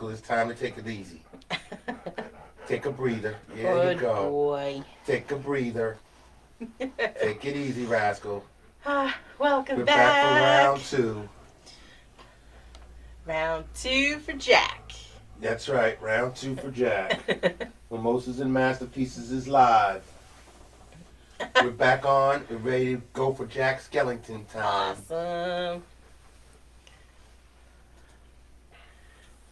Rascal, it's time to take it easy. Take a breather. There Good you go. boy. Take a breather. Take it easy, Rascal. Welcome We're back. back for round 2. Round 2 for Jack. That's right, round 2 for Jack. Mimosas and Masterpieces is live. We're back on. We're ready to go for Jack Skellington time. Awesome.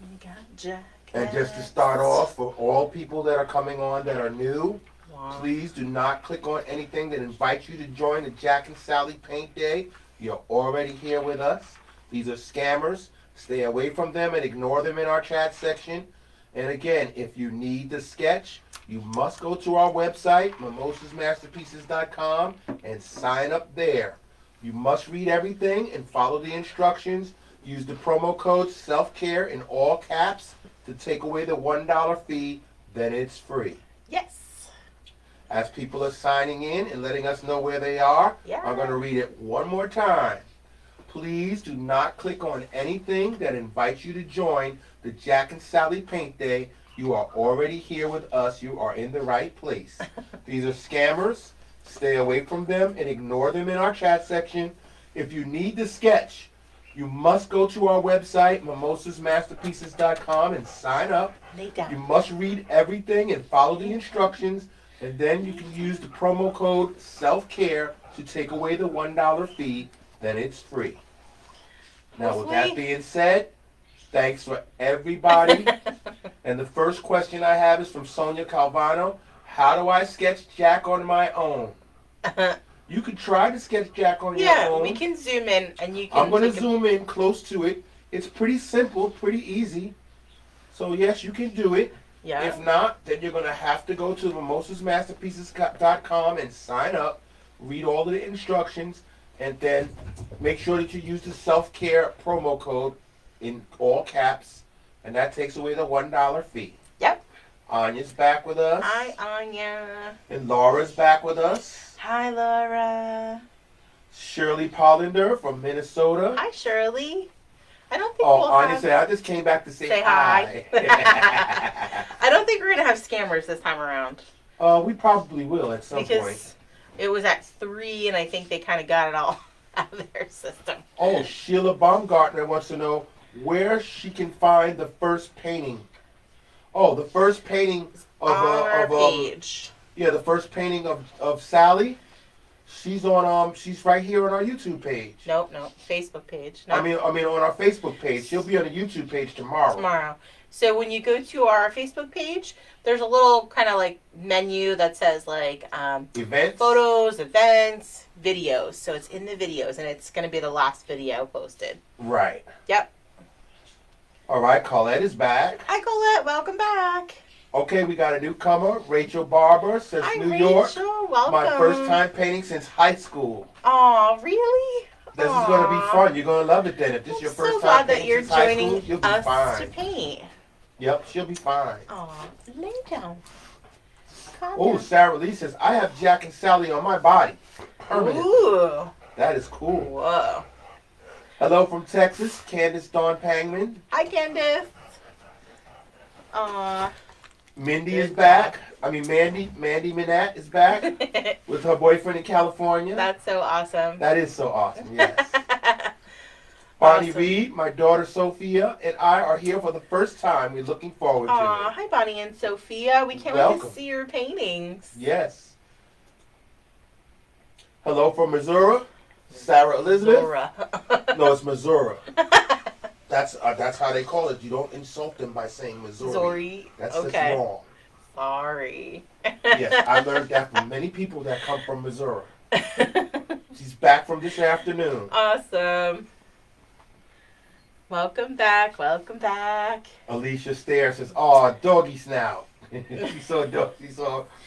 We got Jack. And just to start off, for all people that are coming on that are new, please do not click on anything that invites you to join the Jack and Sally Paint Day. You're already here with us. These are scammers. Stay away from them and ignore them in our chat section. And again, if you need the sketch, you must go to our website, mimosasmasterpieces.com, and sign up there. You must read everything and follow the instructions. Use the promo code SELFCARE in all caps to take away the $1 fee. Then it's free. Yes. As people are signing in and letting us know where they are, I'm going to read it one more time. Please do not click on anything that invites you to join the Jack and Sally Paint Day. You are already here with us. You are in the right place. These are scammers. Stay away from them and ignore them in our chat section. If you need the sketch, you must go to our website, mimosasmasterpieces.com, and sign up. You must read everything and follow the instructions, and then you can use the promo code SELFCARE to take away the $1 fee. Then it's free. Now, with that being said, thanks for everybody. And the first question I have is from Sonia Calvano. How do I sketch Jack on my own? You could try to sketch Jack on your own. Yeah, we can zoom in and you can... I'm going to zoom in close to it. It's pretty simple, pretty easy. So, yes, you can do it. Yeah. If not, then you're going to have to go to mimosasmasterpieces.com and sign up, read all of the instructions, and then make sure that you use the self-care promo code in all caps, and that takes away the $1 fee. Yep. Anya's back with us. Hi, Anya. And Laura's back with us. Hi, Laura. Shirley Pollender from Minnesota. Hi, Shirley. I don't think Anya said, I just came back to say hi. I don't think we're going to have scammers this time around. We probably will at some point. It was at 3, and I think they kind of got it all out of their system. Oh, Sheila Baumgartner wants to know where she can find the first painting. Oh, the first painting of our page. Yeah, the first painting of Sally. She's on she's right here on our YouTube page. Nope, Facebook page. Nope. I mean on our Facebook page. She'll be on the YouTube page tomorrow. So when you go to our Facebook page, there's a little kind of like menu that says like events, photos, events, videos. So it's in the videos, and it's going to be the last video posted. Right. Yep. All right, Colette is back. Hi, Colette. Welcome back. Okay, we got a newcomer, Rachel Barber, says Hi, New Rachel. York. Welcome. My first time painting since high school. Oh, really? This is going to be fun. You're going to love it then. If this is your first time painting since high school, you'll be fine. I'm so glad that you're joining us to paint. Yep, she'll be fine. Aw, lay down. Oh, Sarah Lee says, I have Jack and Sally on my body. Permanent. Ooh. That is cool. Whoa. Hello from Texas, Candace Dawn Pangman. Hi, Candace. Aw. Mindy is back. Mandy Minette is back with her boyfriend in California. That's so awesome. That is so awesome, yes. Bonnie Reed, my daughter Sophia, and I are here for the first time. We're looking forward to it. Hi, Bonnie and Sophia. We can't wait to see your paintings. Yes. Hello from Missouri, Sarah Elizabeth. No, it's Missouri. That's how they call it. You don't insult them by saying Missouri. That's just wrong. Sorry. Yes, I learned that from many people that come from Missouri. She's back from this afternoon. Awesome. Welcome back. Welcome back. Alicia Stair says, "Oh, doggy snout." She saw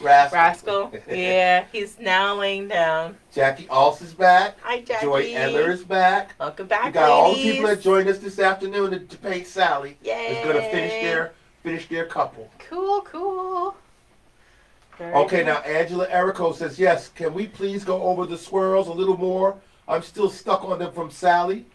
Rascal. Rascal. Yeah, he's now laying down. Jackie Alls is back. Hi, Jackie. Joy Eller is back. Welcome back, We got ladies. all the people that joined us this afternoon to paint Sally. Yay. Is going to finish their couple. Cool. Okay, now Angela Erico says, yes, can we please go over the swirls a little more? I'm still stuck on them from Sally.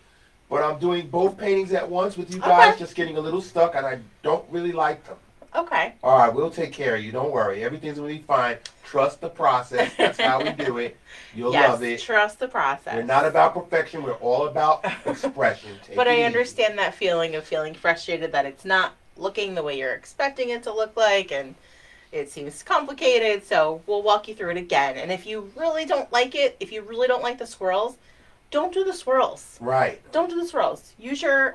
But I'm doing both paintings at once with you guys, just getting a little stuck, and I don't really like them. Okay. All right, we'll take care of you. Don't worry. Everything's going to be fine. Trust the process. That's how we do it. You'll love it. Trust the process. We're not about perfection. We're all about expression. But I understand that feeling of feeling frustrated that it's not looking the way you're expecting it to look like, and it seems complicated. So we'll walk you through it again. And if you really don't like it, if you really don't like the swirls, don't do the swirls. Right. Don't do the swirls. Use your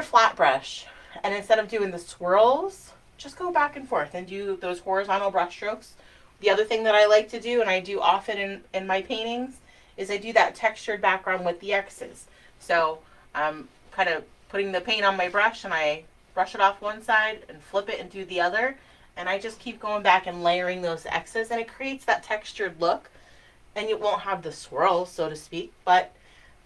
flat brush, and instead of doing the swirls, just go back and forth and do those horizontal brush strokes. The other thing that I like to do, and I do often in my paintings, is I do that textured background with the X's. So I'm kind of putting the paint on my brush, and I brush it off one side and flip it and do the other, and I just keep going back and layering those X's, and it creates that textured look. And you won't have the swirl, so to speak, but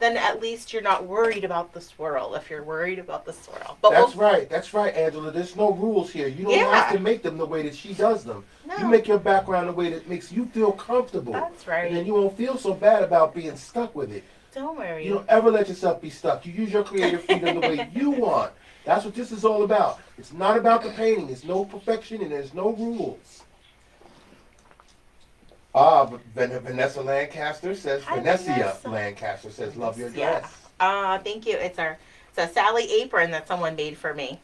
then at least you're not worried about the swirl if you're worried about the swirl. But That's right, Angela. There's no rules here. You don't have to make them the way that she does them. No. You make your background the way that makes you feel comfortable. That's right. And then you won't feel so bad about being stuck with it. Don't worry. You don't ever let yourself be stuck. You use your creative freedom the way you want. That's what this is all about. It's not about the painting. It's no perfection and there's no rules. But Vanessa Lancaster says, Lancaster says, love your dress. Thank you. It's a Sally apron that someone made for me.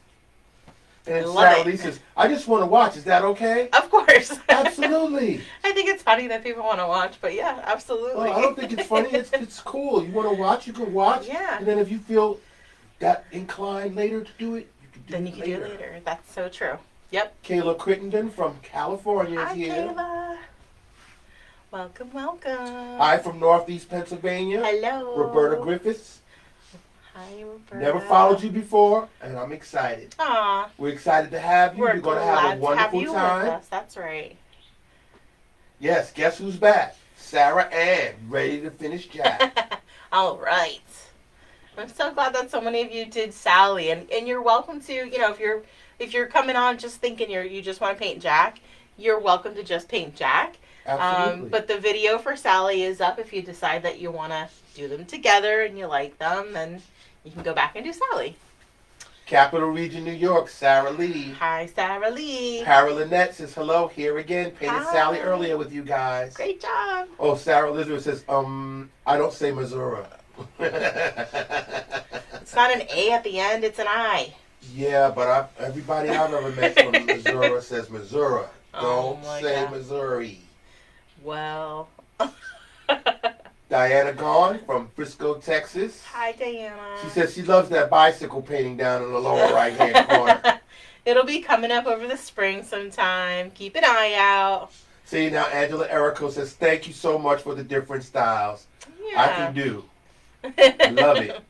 And Sally says, I just want to watch. Is that okay? Of course. Absolutely. I think it's funny that people want to watch, but yeah, absolutely. Well, I don't think it's funny. It's cool. You want to watch, you can watch. Yeah. And then if you feel that inclined later to do it, you can do then it you can do it later. That's so true. Yep. Kayla Crittenden from California is here. Kayla. Welcome, welcome. Hi from Northeast Pennsylvania. Hello. Roberta Griffiths. Hi, Roberta. Never followed you before, and I'm excited. Aw. We're excited to have you. You're going to have a wonderful time. With us. That's right. Yes, guess who's back? Sarah Ann, ready to finish Jack. All right. I'm so glad that so many of you did Sally, and you're welcome to, if you're coming on just thinking you just want to paint Jack, you're welcome to just paint Jack. Absolutely. But the video for Sally is up if you decide that you want to do them together and you like them, then you can go back and do Sally. Capital Region, New York, Sarah Lee. Hi, Sarah Lee. Para Lynette says hello, here again. Painted Hi. Sally earlier with you guys. Great job. Oh, Sarah Elizabeth says, I don't say Missouri. It's not an A at the end, it's an I. Yeah, but everybody I've ever met from Missouri says Missouri. Don't say God. Missouri. Well. Diana Gahn from Frisco, Texas. Hi, Diana. She says she loves that bicycle painting down in the lower right-hand corner. It'll be coming up over the spring sometime. Keep an eye out. See, now Angela Erico says, thank you so much for the different styles. Yeah. I can do. I love it.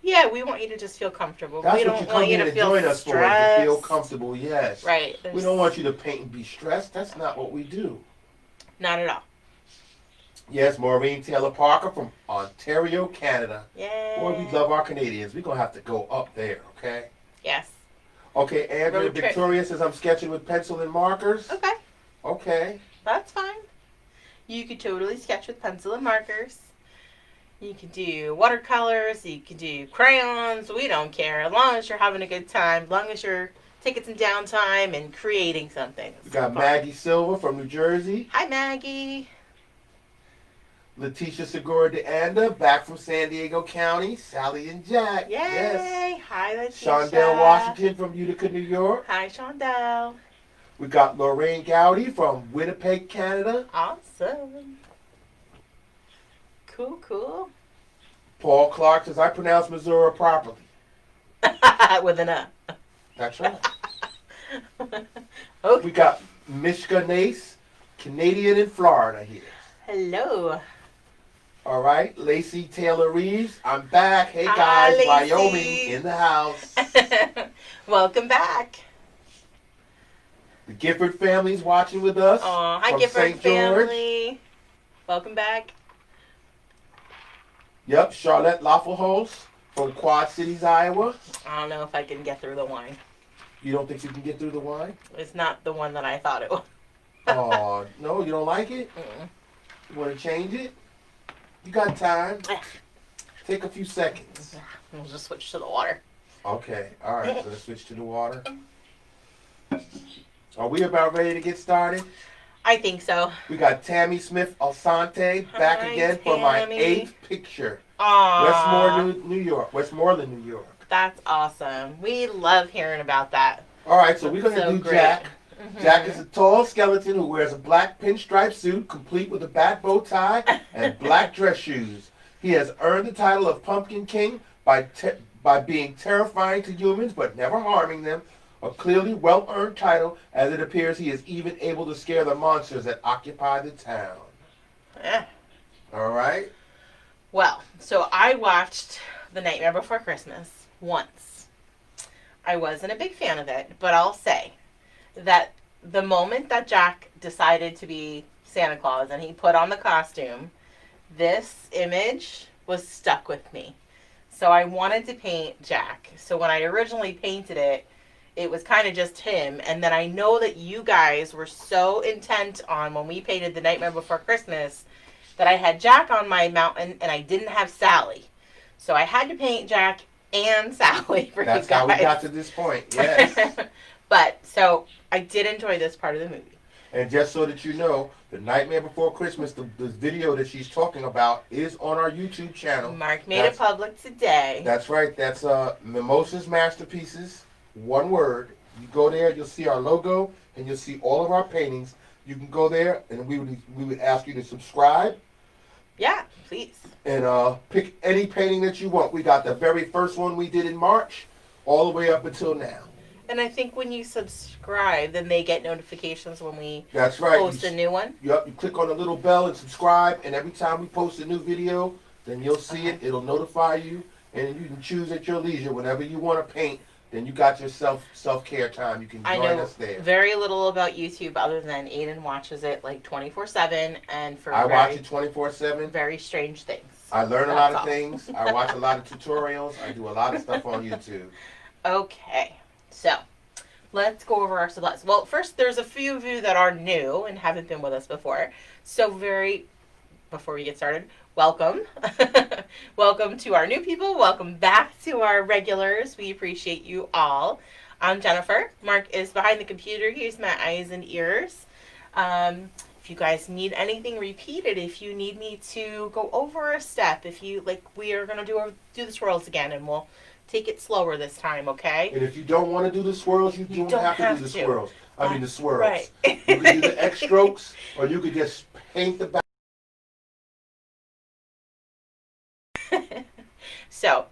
Yeah, we want you to just feel comfortable. That's we what don't you come want you here to to feel join us for, to feel comfortable, yes. Right. We don't want you to paint and be stressed. That's not what we do. Not at all. Yes, Maureen Taylor Parker from Ontario, Canada. Yay. Boy, we love our Canadians. We're going to have to go up there, okay? Yes. Okay, Andrea Victoria says I'm sketching with pencil and markers. Okay. Okay. That's fine. You could totally sketch with pencil and markers. You can do watercolors. You can do crayons. We don't care. As long as you're having a good time. As long as you're taking some downtime and creating something. We got Maggie Silva from New Jersey. Hi, Maggie. Letitia Segura de Anda, back from San Diego County. Sally and Jack. Yay. Yes. Hi, Letitia. Shondell Washington from Utica, New York. Hi, Shondell. We got Lorraine Gowdy from Winnipeg, Canada. Awesome. Cool, cool. Paul Clark says, I pronounce Missouri properly. With an A. That's right. Okay. We got Mishka Nace, Canadian in Florida here. Hello. All right. Lacey Taylor Reeves, I'm back. Hey Hi, guys, Lacey. Wyoming in the house. Welcome back. The Gifford family's watching with us. Aw, hi from Gifford St. George. family. Welcome back. Yep, Charlotte Laffelholz from Quad Cities, Iowa. I don't know if I can get through the wine. You don't think you can get through the wine? It's not the one that I thought it was. Oh, no, you don't like it? Mm-mm. You want to change it? You got time. Take a few seconds. We'll just switch to the water. Okay, all right. So let's switch to the water. Are we about ready to get started? I think so. We got Tammy Smith Alsante back again for my 8th picture. Aww. Westmoreland, New York. That's awesome. We love hearing about that. All right, so we're going to do great. Jack. Jack is a tall skeleton who wears a black pinstripe suit, complete with a bat bow tie and black dress shoes. He has earned the title of Pumpkin King by being terrifying to humans but never harming them. A clearly well-earned title, as it appears he is even able to scare the monsters that occupy the town. Yeah. All right? Well, so I watched The Nightmare Before Christmas once. I wasn't a big fan of it, but I'll say that the moment that Jack decided to be Santa Claus and he put on the costume, this image was stuck with me. So I wanted to paint Jack. So when I originally painted it, it was kind of just him. And then I know that you guys were so intent on when we painted The Nightmare Before Christmas that I had Jack on my mountain and I didn't have Sally. So I had to paint Jack and Sally for That's you guys. how we got to this point, yes. But, so, I did enjoy this part of the movie. And just so that you know, The Nightmare Before Christmas, the video that she's talking about, is on our YouTube channel. Mark made it public today. That's right. That's Mimosas Masterpieces, one word. You go there, you'll see our logo, and you'll see all of our paintings. You can go there, and we would ask you to subscribe. Yeah, please. And pick any painting that you want. We got the very first one we did in March, all the way up until now. And I think when you subscribe, then they get notifications when we That's right. post a new one. Yep, you click on the little bell and subscribe, and every time we post a new video, then you'll see it. It'll notify you, and you can choose at your leisure whenever you want to paint. Then you got your self-care time. You can join us there. Very little about YouTube other than Aiden watches it like 24/7, and for I watch it 24/7. Very strange things. I learn a lot of things. I watch a lot of tutorials. I do a lot of stuff on YouTube. Okay, so let's go over our supplies. Well, first, there's a few of you that are new and haven't been with us before. So before we get started, welcome. Welcome to our new people. Welcome back to our regulars. We appreciate you all. I'm Jennifer. Mark is behind the computer. Here's my eyes and ears. If you guys need anything repeated, if you need me to go over a step, if you we are going to do the swirls again, and we'll take it slower this time, okay? And if you don't want to do the swirls, you don't have to do the swirls. I mean the swirls. Right. You can do the X strokes, or you could just paint the back. So,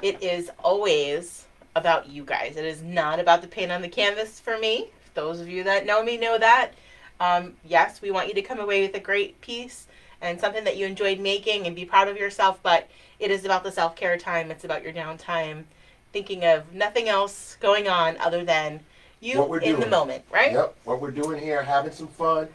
it is always about you guys. It is not about the paint on the canvas for me. Those of you that know me know that. Yes, we want you to come away with a great piece and something that you enjoyed making and be proud of yourself, but it is about the self-care time. It's about your downtime, thinking of nothing else going on other than you in the moment, right? Yep, what we're doing here, having some fun.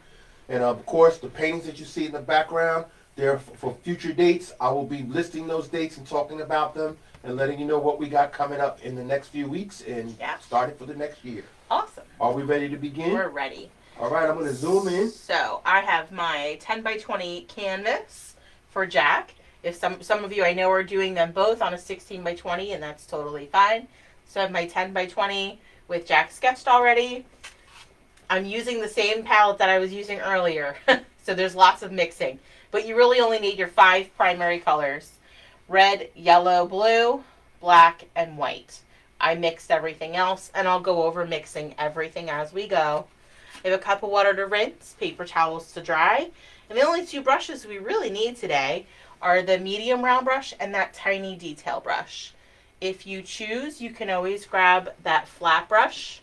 And of course, the paintings that you see in the background, they're for future dates. I will be listing those dates and talking about them and letting you know what we got coming up in the next few weeks and starting for the next year. Awesome. Are we ready to begin? We're ready. All right, I'm going to zoom in. So I have my 10 by 20 canvas for Jack. If some of you I know are doing them both on a 16 by 20, and that's totally fine. So I have my 10 by 20 with Jack sketched already. I'm using the same palette that I was using earlier. So there's lots of mixing. But you really only need your 5 primary colors: red, yellow, blue, black, and white. I mixed everything else, and I'll go over mixing everything as we go. I have a cup of water to rinse, paper towels to dry, and the only 2 brushes we really need today are the medium round brush and that tiny detail brush. If you choose, you can always grab that flat brush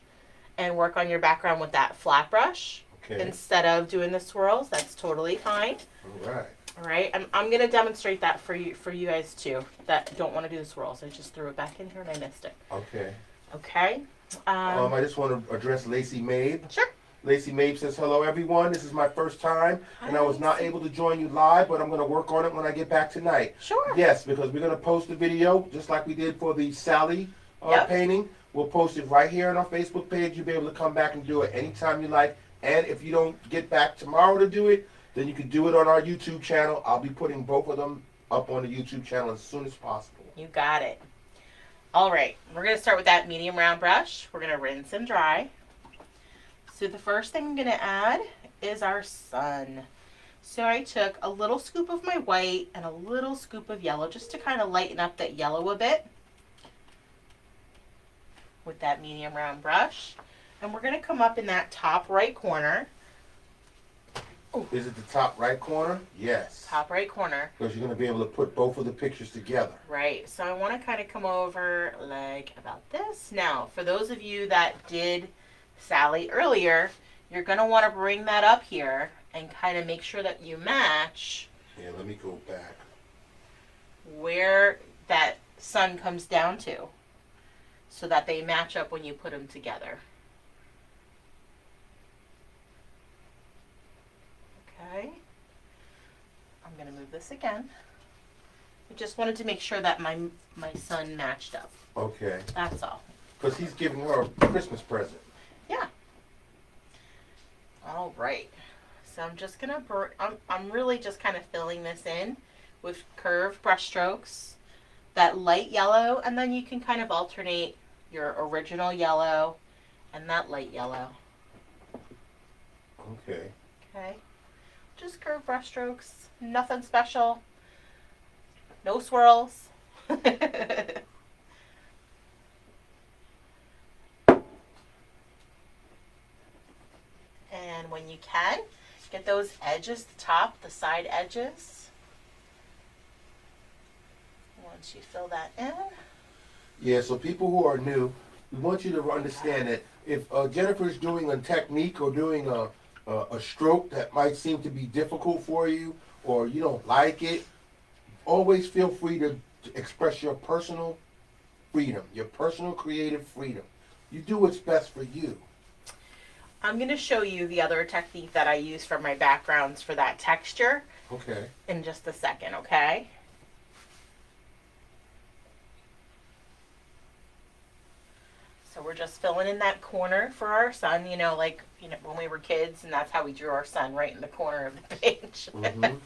and work on your background with that flat brush instead of doing the swirls. That's totally fine. All right. All right, I'm going to demonstrate that for you guys too that don't want to do the swirls. I just threw it back in here and I missed it. Okay. Okay. I just want to address Lacey Mabe. Sure. Lacey Mabe says, hello everyone, this is my first time, and I was not able to join you live, but I'm going to work on it when I get back tonight. Sure. Yes, because we're going to post the video, just like we did for the Sally painting. We'll post it right here on our Facebook page. You'll be able to come back and do it anytime you like, and if you don't get back tomorrow to do it, then you can do it on our YouTube channel. I'll be putting both of them up on the YouTube channel as soon as possible. You got it. All right, we're going to start with that medium round brush. We're going to rinse and dry. So the first thing I'm going to add is our sun. So I took a little scoop of my white and a little scoop of yellow just to kind of lighten up that yellow a bit with that medium round brush. And we're going to come up in that top right corner. Ooh. Is it the top right corner? Yes. Top right corner. Because you're going to be able to put both of the pictures together. Right. So I want to kind of come over like about this. Now, for those of you that did Sally earlier, you're going to want to bring that up here and kind of make sure that you match. Yeah, let me go back. Where that sun comes down to so that they match up when you put them together. Okay. I'm going to move this again. I just wanted to make sure that my sun matched up. Okay. That's all. Because he's giving her a Christmas present. Yeah. All right. So I'm just going to, I'm really just kind of filling this in with curved brush strokes, that light yellow, and then you can kind of alternate your original yellow and that light yellow. Okay. Okay. Just curved brush strokes, nothing special, no swirls. And when you can, get those edges, the top, the side edges. Once you fill that in. Yeah, so people who are new, we want you to understand that if Jennifer's doing a technique or doing a stroke that might seem to be difficult for you or you don't like it, always feel free to express your personal freedom, your personal creative freedom. You do what's best for you. I'm going to show you the other technique that I use for my backgrounds for that texture. Okay. In just a second, okay? So we're just filling in that corner for our sun, like when we were kids, and that's how we drew our sun, right in the corner of the page. Mm-hmm.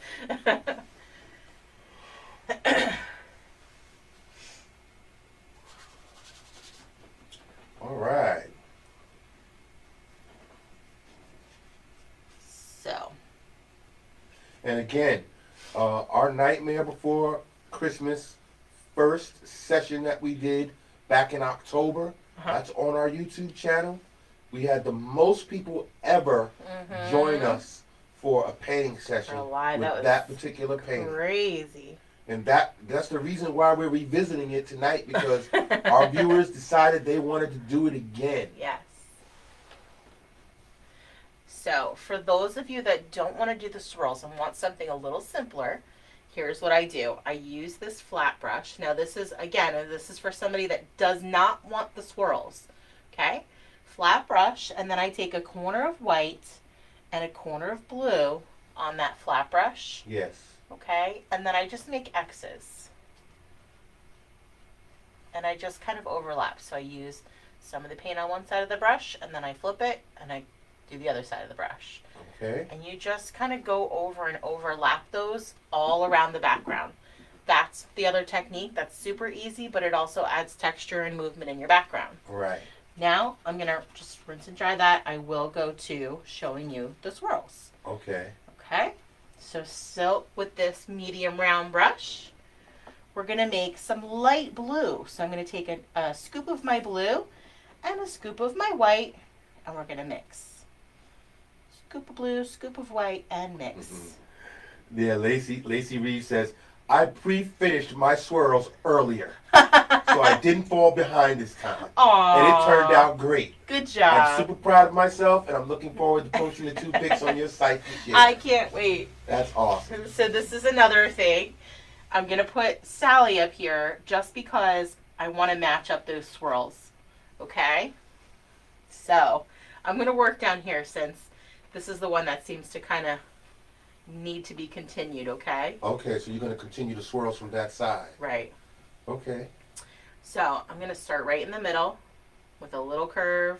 All right. So. And again, our Nightmare Before Christmas first session that we did back in October, that's on our YouTube channel. We had the most people ever join us for a painting session with that particular painting. Crazy. And that's the reason why we're revisiting it tonight, because our viewers decided they wanted to do it again. Yes. So, for those of you that don't want to do the swirls and want something a little simpler, here's what I do. I use this flat brush. Now, this is for somebody that does not want the swirls. Okay? Flat brush, and then I take a corner of white and a corner of blue on that flat brush. Yes. Okay? And then I just make X's. And I just kind of overlap. So I use some of the paint on one side of the brush, and then I flip it, and I do the other side of the brush. Okay. And you just kind of go over and overlap those all around the background. That's the other technique. That's super easy, but it also adds texture and movement in your background. Right. Now, I'm going to just rinse and dry that. I will go to showing you the swirls. Okay. Okay. So with this medium round brush, we're going to make some light blue. So I'm going to take a scoop of my blue and a scoop of my white, and we're going to mix. Scoop of blue, scoop of white, and mix. Mm-hmm. Yeah, Lacey Reeves says, I pre-finished my swirls earlier, so I didn't fall behind this time. Aww. And it turned out great. Good job. I'm super proud of myself, and I'm looking forward to posting the 2 pics on your site this year. I can't wait. That's awesome. So this is another thing. I'm going to put Sally up here just because I want to match up those swirls. Okay? So I'm going to work down here since this is the one that seems to kind of need to be continued, okay? Okay, so you're going to continue the swirls from that side. Right. Okay. So I'm going to start right in the middle with a little curve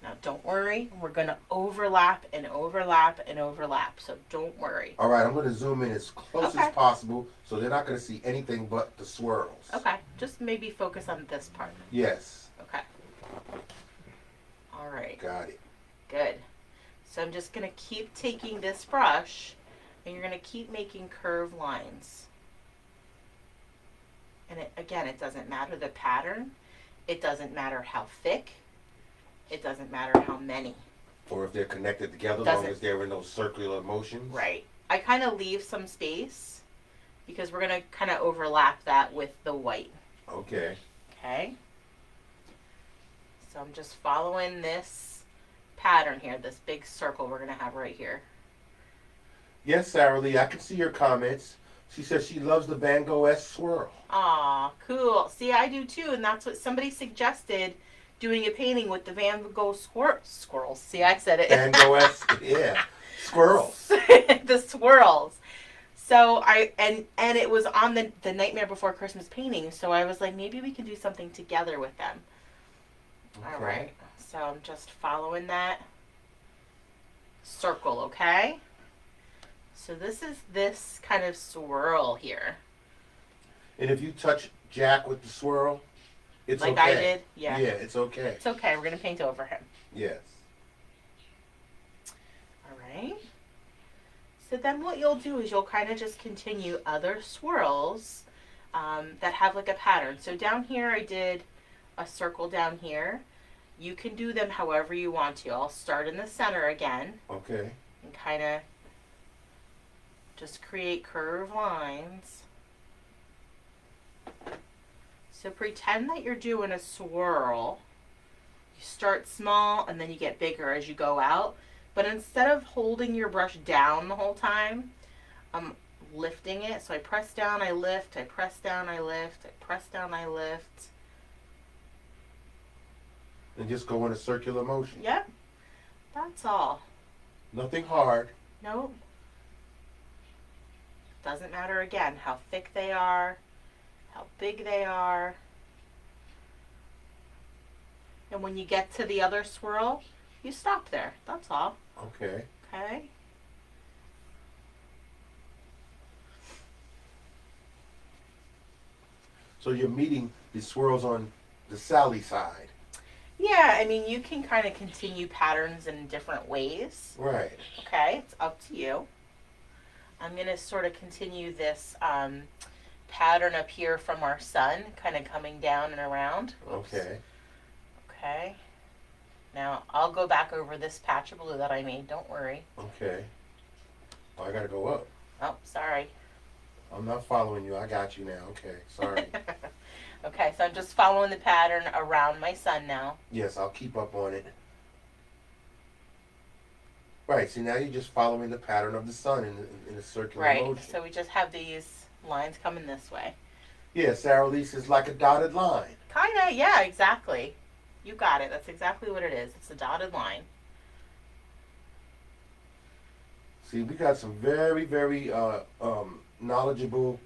Now don't worry, we're gonna overlap and overlap and overlap, so don't worry. All right, I'm going to zoom in as close Okay. as possible so they're not going to see anything but the swirls. Okay, just maybe focus on this part. Yes. Okay. All right. Got it. Good. So I'm just gonna keep taking this brush and you're gonna keep making curved lines. And again, it doesn't matter the pattern. It doesn't matter how thick. It doesn't matter how many. Or if they're connected together, as long as they're in those circular motions. Right. I kind of leave some space because we're going to kind of overlap that with the white. Okay. Okay. So I'm just following this pattern here, this big circle we're going to have right here. Yes, Sarah Lee, I can see your comments. She says she loves the Van Gogh-esque swirl. Aw, cool. See, I do too, and that's what somebody suggested, doing a painting with the Van Gogh squirrels. See, I said it. Van Gogh-esque, yeah. Squirrels. The swirls. So and it was on the Nightmare Before Christmas painting, so I was like, maybe we can do something together with them. Okay. All right. So I'm just following that circle, okay? So this is this kind of swirl here. And if you touch Jack with the swirl, it's like okay. I did? Yeah. Yeah, it's okay. It's okay. We're going to paint over him. Yes. All right. So then what you'll do is you'll kind of just continue other swirls that have like a pattern. So down here I did a circle down here. You can do them however you want to. I'll start in the center again. Okay. And kind of just create curved lines. So pretend that you're doing a swirl. You start small and then you get bigger as you go out. But instead of holding your brush down the whole time, I'm lifting it. So I press down, I lift, I press down, I lift, I press down, I lift. And just go in a circular motion. Yep. That's all. Nothing hard. Nope. Doesn't matter again how thick they are, how big they are. And when you get to the other swirl, you stop there. That's all. Okay. Okay. So you're meeting the swirls on the Sally side. Yeah, I mean, you can kind of continue patterns in different ways. Right. Okay, it's up to you. I'm going to sort of continue this pattern up here from our sun, kind of coming down and around. Oops. Okay. Okay. Now, I'll go back over this patch of blue that I made. Don't worry. Okay. Oh, I got to go up. Oh, sorry. I'm not following you. I got you now. Okay. Sorry. Okay, so I'm just following the pattern around my sun now. Yes, I'll keep up on it. Right, see now you're just following the pattern of the sun in a circular motion. Right, so we just have these lines coming this way. Yeah, Sarah Lee says like a dotted line. Kinda, yeah, exactly. You got it. That's exactly what it is. It's a dotted line. See, we got some very, very knowledgeable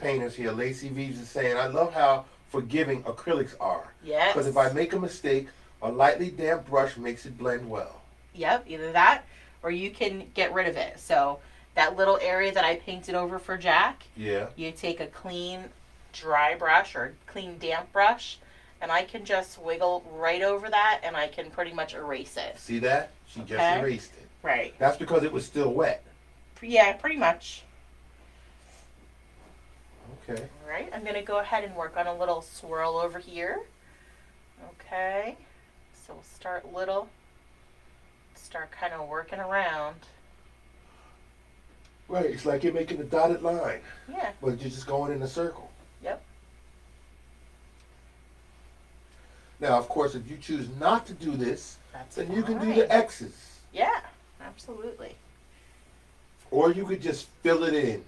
painters here. Lacey Veeves is saying, I love how forgiving acrylics are. Yes. Because if I make a mistake, a lightly damp brush makes it blend well. Yep, either that or you can get rid of it. So that little area that I painted over for Jack, yeah, you take a clean dry brush or clean damp brush and I can just wiggle right over that and I can pretty much erase it. See that? She just erased it. Right. That's because it was still wet. Yeah, pretty much. Okay. All right, I'm going to go ahead and work on a little swirl over here. Okay. So we'll start little. Start kind of working around. Right, it's like you're making a dotted line. Yeah. But you're just going in a circle. Yep. Now, of course, if you choose not to do this, then you can do fine. the X's. Yeah, absolutely. Or you could just fill it in.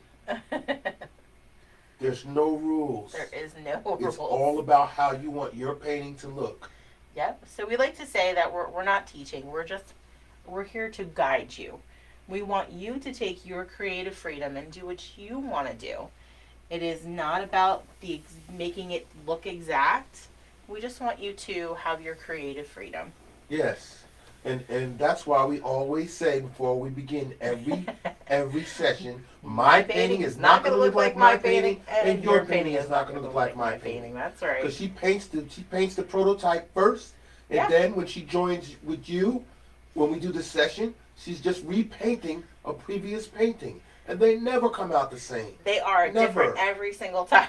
There's no rules. There is no rules. It's all about how you want your painting to look. Yep. So we like to say that we're not teaching. We're here to guide you. We want you to take your creative freedom and do what you want to do. It is not about making it look exact. We just want you to have your creative freedom. Yes. And that's why we always say before we begin every session, my painting is not going to look like my painting, and your painting is not going to look like my painting. That's right. Because she paints the prototype first, and then when she joins with you, when we do the session, she's just repainting a previous painting, and they never come out the same. They are different every single time.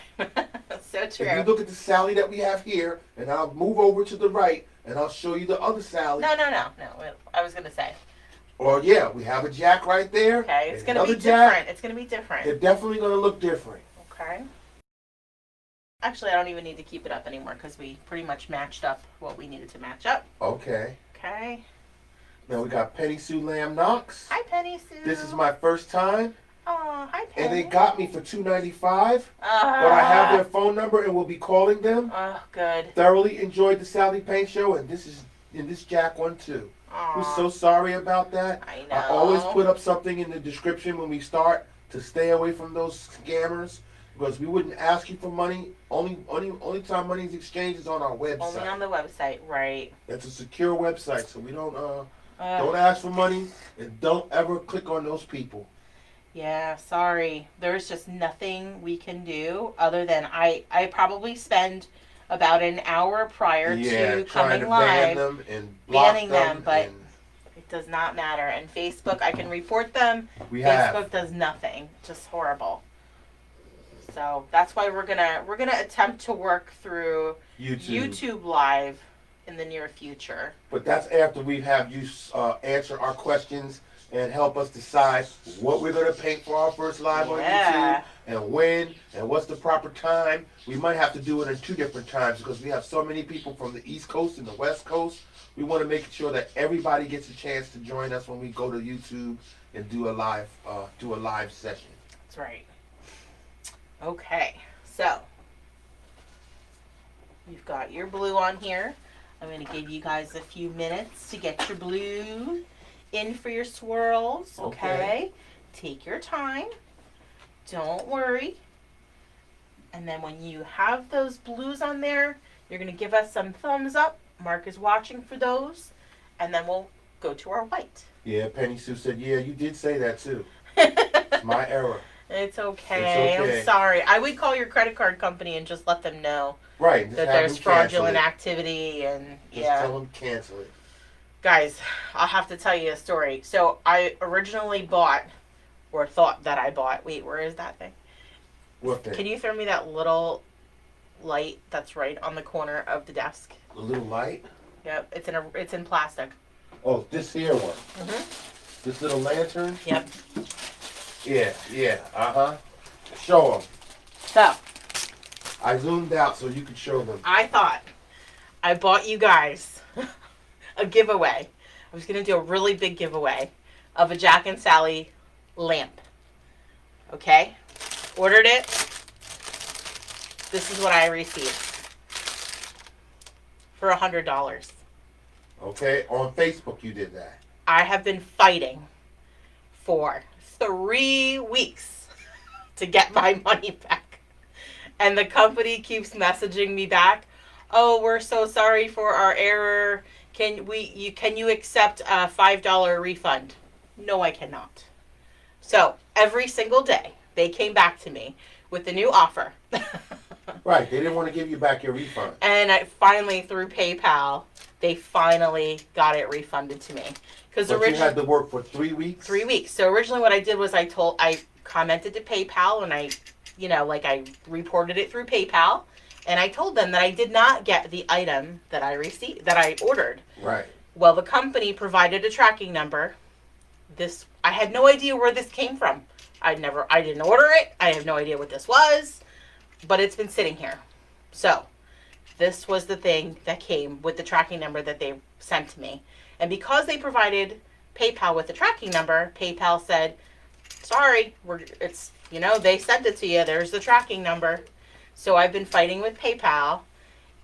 So true. If you look at the Sally that we have here, and I'll move over to the right, and I'll show you the other Sally. No. I was going to say. Or yeah, we have a Jack right there. Okay, it's going to be different. It's going to be different. They're definitely going to look different. Okay. Actually, I don't even need to keep it up anymore because we pretty much matched up what we needed to match up. Okay. Okay. Now we got Penny Sue Lamb Knox. Hi, Penny Sue. This is my first time. Oh, hi, Penny. And they got me for $2.95. But I have their phone number and we'll be calling them. Oh, good. Thoroughly enjoyed the Sally Paint Show, and this Jack one too. We're so sorry about that. I know. I always put up something in the description when we start to stay away from those scammers, because we wouldn't ask you for money. Only time money is exchanged is on our website. Only on the website, right? It's a secure website, so we don't ask for money, and don't ever click on those people. Yeah, sorry. There's just nothing we can do other than I probably spend about an hour prior to coming live banning them, but it does not matter. And Facebook, I can report them. Facebook does nothing. Just horrible. So that's why we're gonna attempt to work through YouTube Live in the near future. But that's after we have you answer our questions and help us decide what we're going to paint for our first live on YouTube, and when, and what's the proper time. We might have to do it in 2 different times because we have so many people from the East Coast and the West Coast. We want to make sure that everybody gets a chance to join us when we go to YouTube and do a live session. That's right. Okay, so you've got your blue on here. I'm going to give you guys a few minutes to get your blue in for your swirls, okay? Take your time. Don't worry. And then when you have those blues on there, you're going to give us some thumbs up. Mark is watching for those. And then we'll go to our white. Yeah, Penny Sue said, yeah, you did say that too. It's my error. It's okay. I'm sorry. I would call your credit card company and just let them know that there's fraudulent activity, and just tell them cancel it. Guys, I'll have to tell you a story. So I originally bought, or thought that I bought. Wait, where is that thing? What thing? Can you throw me that little light that's right on the corner of the desk? A little light? Yep, it's in plastic. Oh, this here one. Mm-hmm. This little lantern? Yep. Yeah, uh-huh. Show them. So. I zoomed out so you could show them. I thought I bought you guys a giveaway. I was going to do a really big giveaway of a Jack and Sally lamp. Okay? Ordered it. This is what I received. For $100. Okay, on Facebook you did that. I have been fighting for 3 weeks to get my money back. And the company keeps messaging me back. Oh, we're so sorry for our error. Can you accept a $5 refund? No, I cannot. So every single day they came back to me with a new offer. Right, they didn't want to give you back your refund. And I finally, through PayPal, they finally got it refunded to me. Because originally you had to work for 3 weeks. 3 weeks. So originally, what I did was I commented to PayPal, and I reported it through PayPal, and I told them that I did not get the item that I ordered. Right. Well, the company provided a tracking number. I had no idea where this came from. I didn't order it. I have no idea what this was, but it's been sitting here. So, this was the thing that came with the tracking number that they sent to me. And because they provided PayPal with the tracking number, PayPal said, sorry, they sent it to you. There's the tracking number. So I've been fighting with PayPal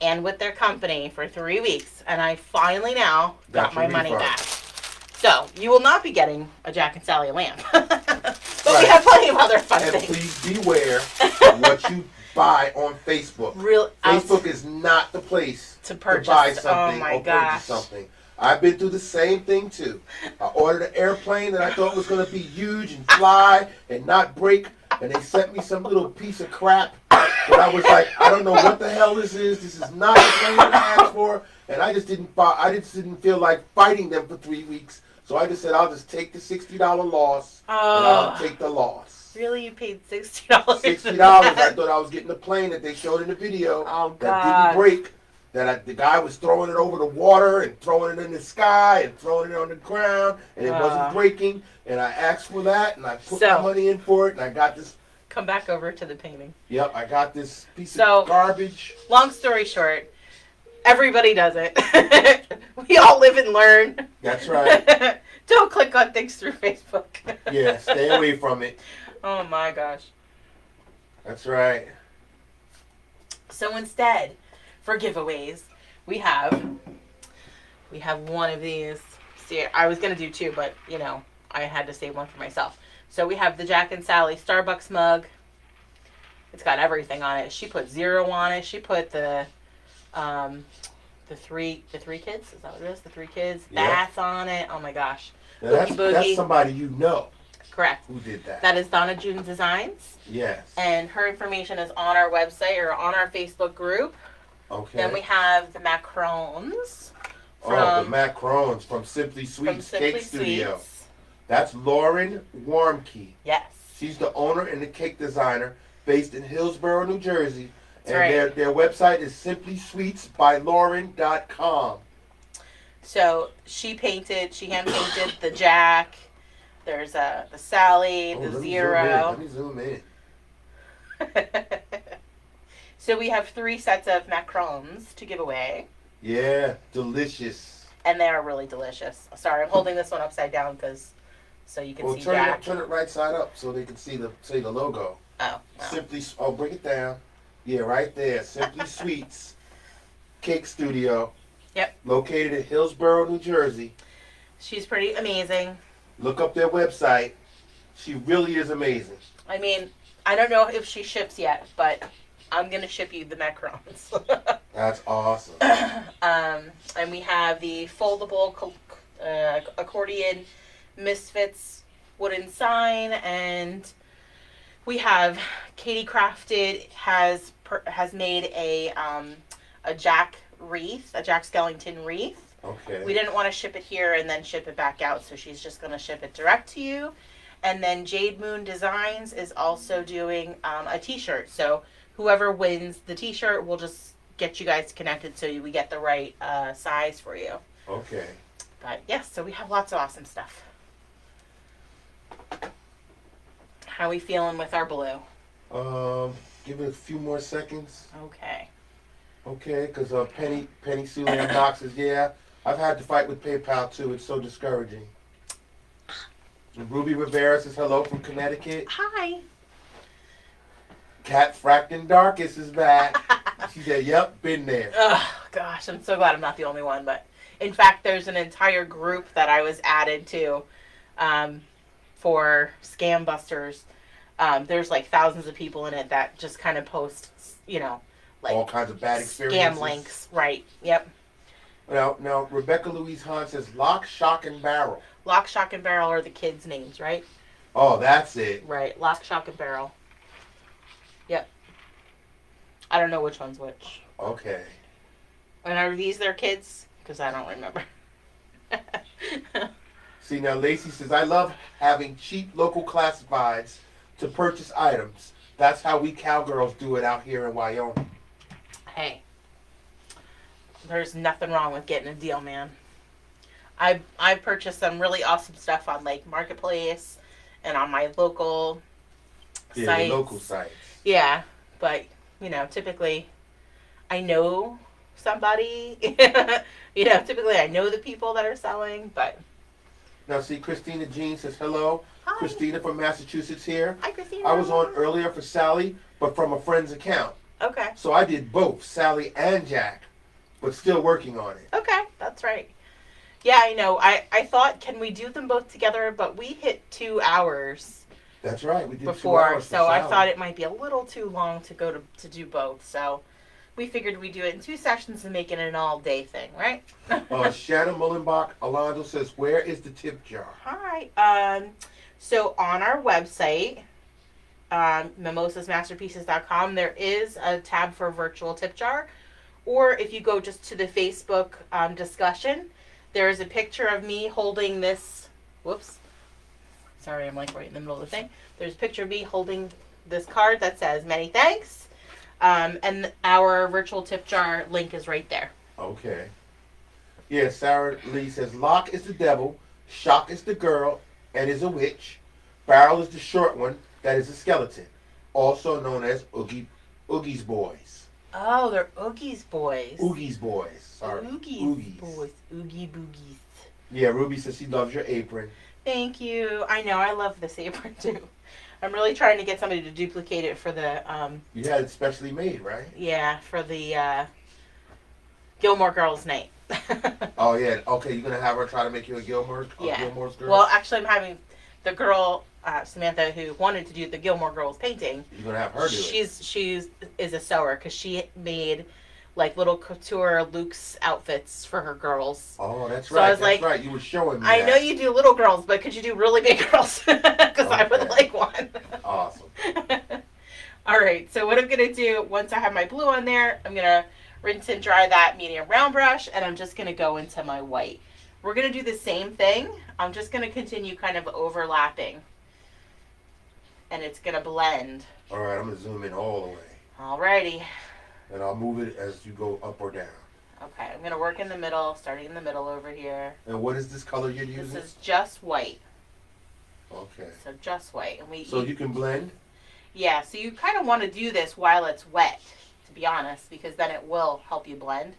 and with their company for 3 weeks, and I finally now got my money back. So you will not be getting a Jack and Sally lamp. But we have plenty of other fun things. And please beware what you buy on Facebook. Facebook is not the place to buy something or purchase something. I've been through the same thing too. I ordered an airplane that I thought was going to be huge and fly and not break, and they sent me some little piece of crap. But I was like, I don't know what the hell this is. This is not the plane that I asked for, and I just didn't feel like fighting them for 3 weeks. So I just said, I'll just take the $60 loss, and I'll take the loss. Really, you paid $60? $60. I thought I was getting the plane that they showed in the video that didn't break. The guy was throwing it over the water and throwing it in the sky and throwing it on the ground, and it wasn't breaking. And I asked for that, and I put my money in for it, and I got this. Come back over to the painting. Yep, I got this piece of garbage. Long story short, everybody does it. We all live and learn. That's right. Don't click on things through Facebook. Yeah, stay away from it. Oh my gosh. That's right. So instead, for giveaways, we have one of these. See, I was gonna do two, but you know, I had to save one for myself. So we have the Jack and Sally Starbucks mug. It's got everything on it. She put 0 on it. She put the three kids. Is that what it is? The 3 kids. Yep. That's on it. Oh my gosh. Now that's somebody you know. Correct. Who did that? That is Donna June Designs. Yes. And her information is on our website or on our Facebook group. Okay. Then we have the macarons. The macarons from Simply Sweets Cake Studio. That's Lauren Warmke. Yes. She's the owner and the cake designer based in Hillsborough, New Jersey. That's right. And their website is simplysweetsbylauren.com. So she hand painted the Jack. There's the Sally, the 0. Let me zoom in. So we have 3 sets of macarons to give away. Yeah, delicious. And they are really delicious. Sorry, I'm holding this one upside down so you can see Jack. Turn it right side up so they can see the logo. Oh. Wow. Bring it down. Yeah, right there. Simply Sweets Cake Studio. Yep. Located in Hillsborough, New Jersey. She's pretty amazing. Look up their website. She really is amazing. I mean, I don't know if she ships yet, but I'm going to ship you the macarons. That's awesome. And we have the foldable accordion Misfits wooden sign, and we have Katie Crafted has made a Jack wreath, a Jack Skellington wreath. Okay. We didn't want to ship it here and then ship it back out, so she's just going to ship it direct to you. And then Jade Moon Designs is also doing a t-shirt. So whoever wins the t-shirt, we'll just get you guys connected so we get the right size for you. Okay. But yes, so we have lots of awesome stuff. How are we feeling with our blue? Give it a few more seconds. Okay. Okay, because Penny Sue Ann Knox says, yeah, I've had to fight with PayPal too. It's so discouraging. And Ruby Rivera says hello from Connecticut. Hi. Kat Frackton Darkest is back. She said, yep, been there. Oh, gosh, I'm so glad I'm not the only one. But in fact, there's an entire group that I was added to for Scam Busters. There's like thousands of people in it that just kind of post, like all kinds of bad experiences. Scam links, right? Yep. Now, Rebecca Louise Hahn says Lock, Shock, and Barrel. Lock, Shock, and Barrel are the kids' names, right? Oh, that's it. Right. Lock, Shock, and Barrel. Yep. I don't know which one's which. Okay. And are these their kids? Because I don't remember. See, now Lacey says, I love having cheap local classifieds to purchase items. That's how we cowgirls do it out here in Wyoming. Hey. There's nothing wrong with getting a deal, man. I purchased some really awesome stuff on like Marketplace and on my local sites. Yeah, local sites. Yeah, but typically I know somebody. Typically I know the people that are selling, but. Now see, Christina Jean says hello. Hi. Christina from Massachusetts here. Hi, Christina. I was on earlier for Sally, but from a friend's account. Okay. So I did both, Sally and Jack, but still working on it. Okay, that's right. Yeah, I know. I thought, can we do them both together? But we hit 2 hours. That's right. We did before, 2 hours so I thought it might be a little too long to go to do both. So we figured we'd do it in 2 sessions and make it an all-day thing, right? Shannon Mullenbach Alonso says, where is the tip jar? Hi. So on our website, mimosasmasterpieces.com, there is a tab for virtual tip jar. Or if you go just to the Facebook discussion, there is a picture of me holding this. Whoops. Sorry, I'm like right in the middle of the thing. There's a picture of me holding this card that says many thanks. And our virtual tip jar link is right there. Okay. Yeah, Sarah Lee says, Locke is the devil, Shock is the girl, and is a witch. Barrel is the short one, that is a skeleton. Also known as Oogie's Boys. Oh, they're Oogie's Boys. Oogie's Boys. Sorry. Oogie's Boys. Oogie Boogies. Yeah, Ruby says she loves your apron. Thank you. I know, I love this apron too. I'm really trying to get somebody to duplicate it for the You had it specially made, right? yeah, for the Gilmore Girls night. Oh yeah. Okay, you're gonna have her try to make you a Gilmore's girl? Well, actually I'm having the girl Samantha, who wanted to do the Gilmore Girls painting. You're gonna have her do it. She's a sewer because she made like little couture Luke's outfits for her girls. Oh, that's so right. I was that's like, right. You were showing me. I know you do little girls, but could you do really big girls? Because I would like one. Awesome. All right. So what I'm gonna do once I have my blue on there, I'm gonna rinse and dry that medium round brush, and I'm just gonna go into my white. We're gonna do the same thing. I'm just gonna continue kind of overlapping, and it's gonna blend. All right. I'm gonna zoom in all the way. Alrighty. And I'll move it as you go up or down. Okay, I'm going to work in the middle, starting in the middle over here. And what is this color you're using? This is just white. Okay. So just white. And So you can blend? Yeah, so you kind of want to do this while it's wet, to be honest, because then it will help you blend.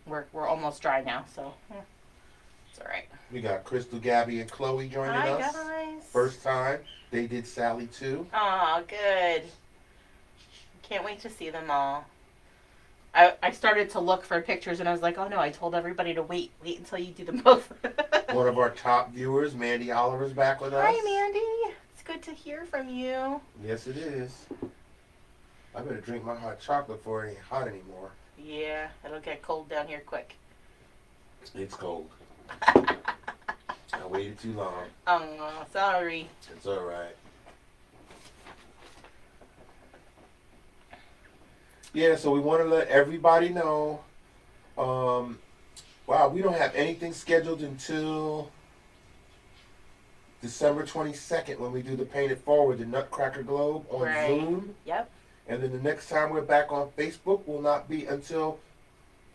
We're almost dry now, so it's all right. We got Crystal, Gabby, and Chloe joining Hi, us. guys. First time. They did Sally too. Oh, good. Can't wait to see them all. I started to look for pictures and I was like, oh no, I told everybody to wait until you do them both. One of our top viewers, Mandy Oliver's back with us. Hi, Mandy. It's good to hear from you. Yes, it is. I better drink my hot chocolate before it ain't hot anymore. Yeah, it'll get cold down here quick. It's cold. I waited too long. Oh, sorry. It's all right. Yeah, so we want to let everybody know. Wow, we don't have anything scheduled until December 22nd when we do the Paint It Forward, the Nutcracker Globe on Zoom. Yep. And then the next time we're back on Facebook will not be until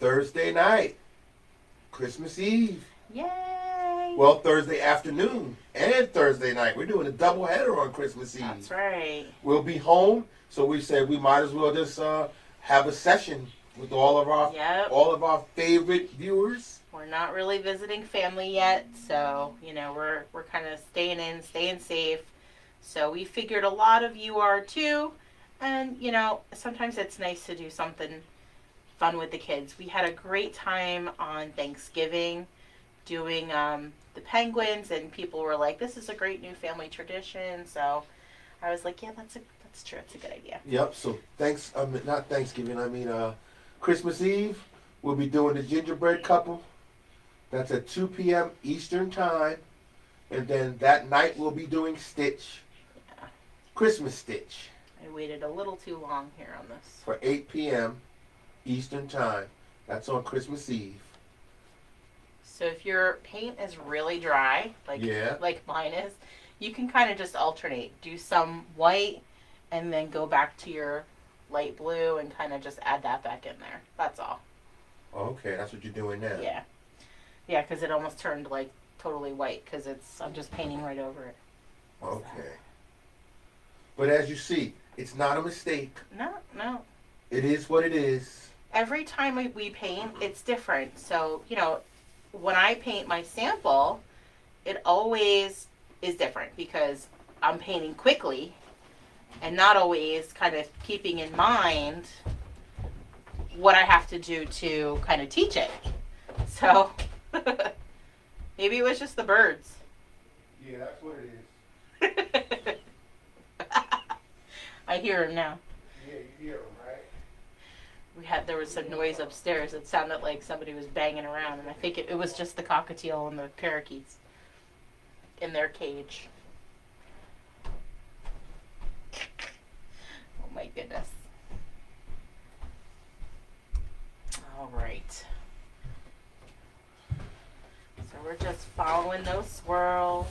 Thursday night, Christmas Eve. Yay! Well, Thursday afternoon and Thursday night. We're doing a double header on Christmas Eve. That's right. We'll be home, so we said we might as well just have a session with all of our favorite viewers. We're not really visiting family yet, so we're kind of staying safe. So we figured a lot of you are too, and sometimes it's nice to do something fun with the kids. We had a great time on Thanksgiving doing the penguins, and people were like, "This is a great new family tradition." So I was like, "Yeah, that's true. It's a good idea." Yep. So not Thanksgiving. Christmas Eve. We'll be doing the gingerbread couple. That's at 2 p.m. Eastern time, and then that night we'll be doing Stitch. Yeah. Christmas Stitch. I waited a little too long here on this. For 8 p.m. Eastern time. That's on Christmas Eve. So if your paint is really dry, like mine is, you can kind of just alternate. Do some white and then go back to your light blue and kind of just add that back in there. That's all. Okay, that's what you're doing now. Yeah. Yeah, because it almost turned like totally white because I'm just painting right over it. Okay. But as you see, it's not a mistake. No. It is what it is. Every time we paint, it's different. So, when I paint my sample, it always is different because I'm painting quickly and not always kind of keeping in mind what I have to do to kind of teach it. So, maybe it was just the birds. Yeah, that's what it is. I hear him now. Yeah. you hear them, right? There was some noise upstairs. It sounded like somebody was banging around, and I think it was just the cockatiel and the parakeets in their cage. Oh my goodness. All right. So we're just following those swirls.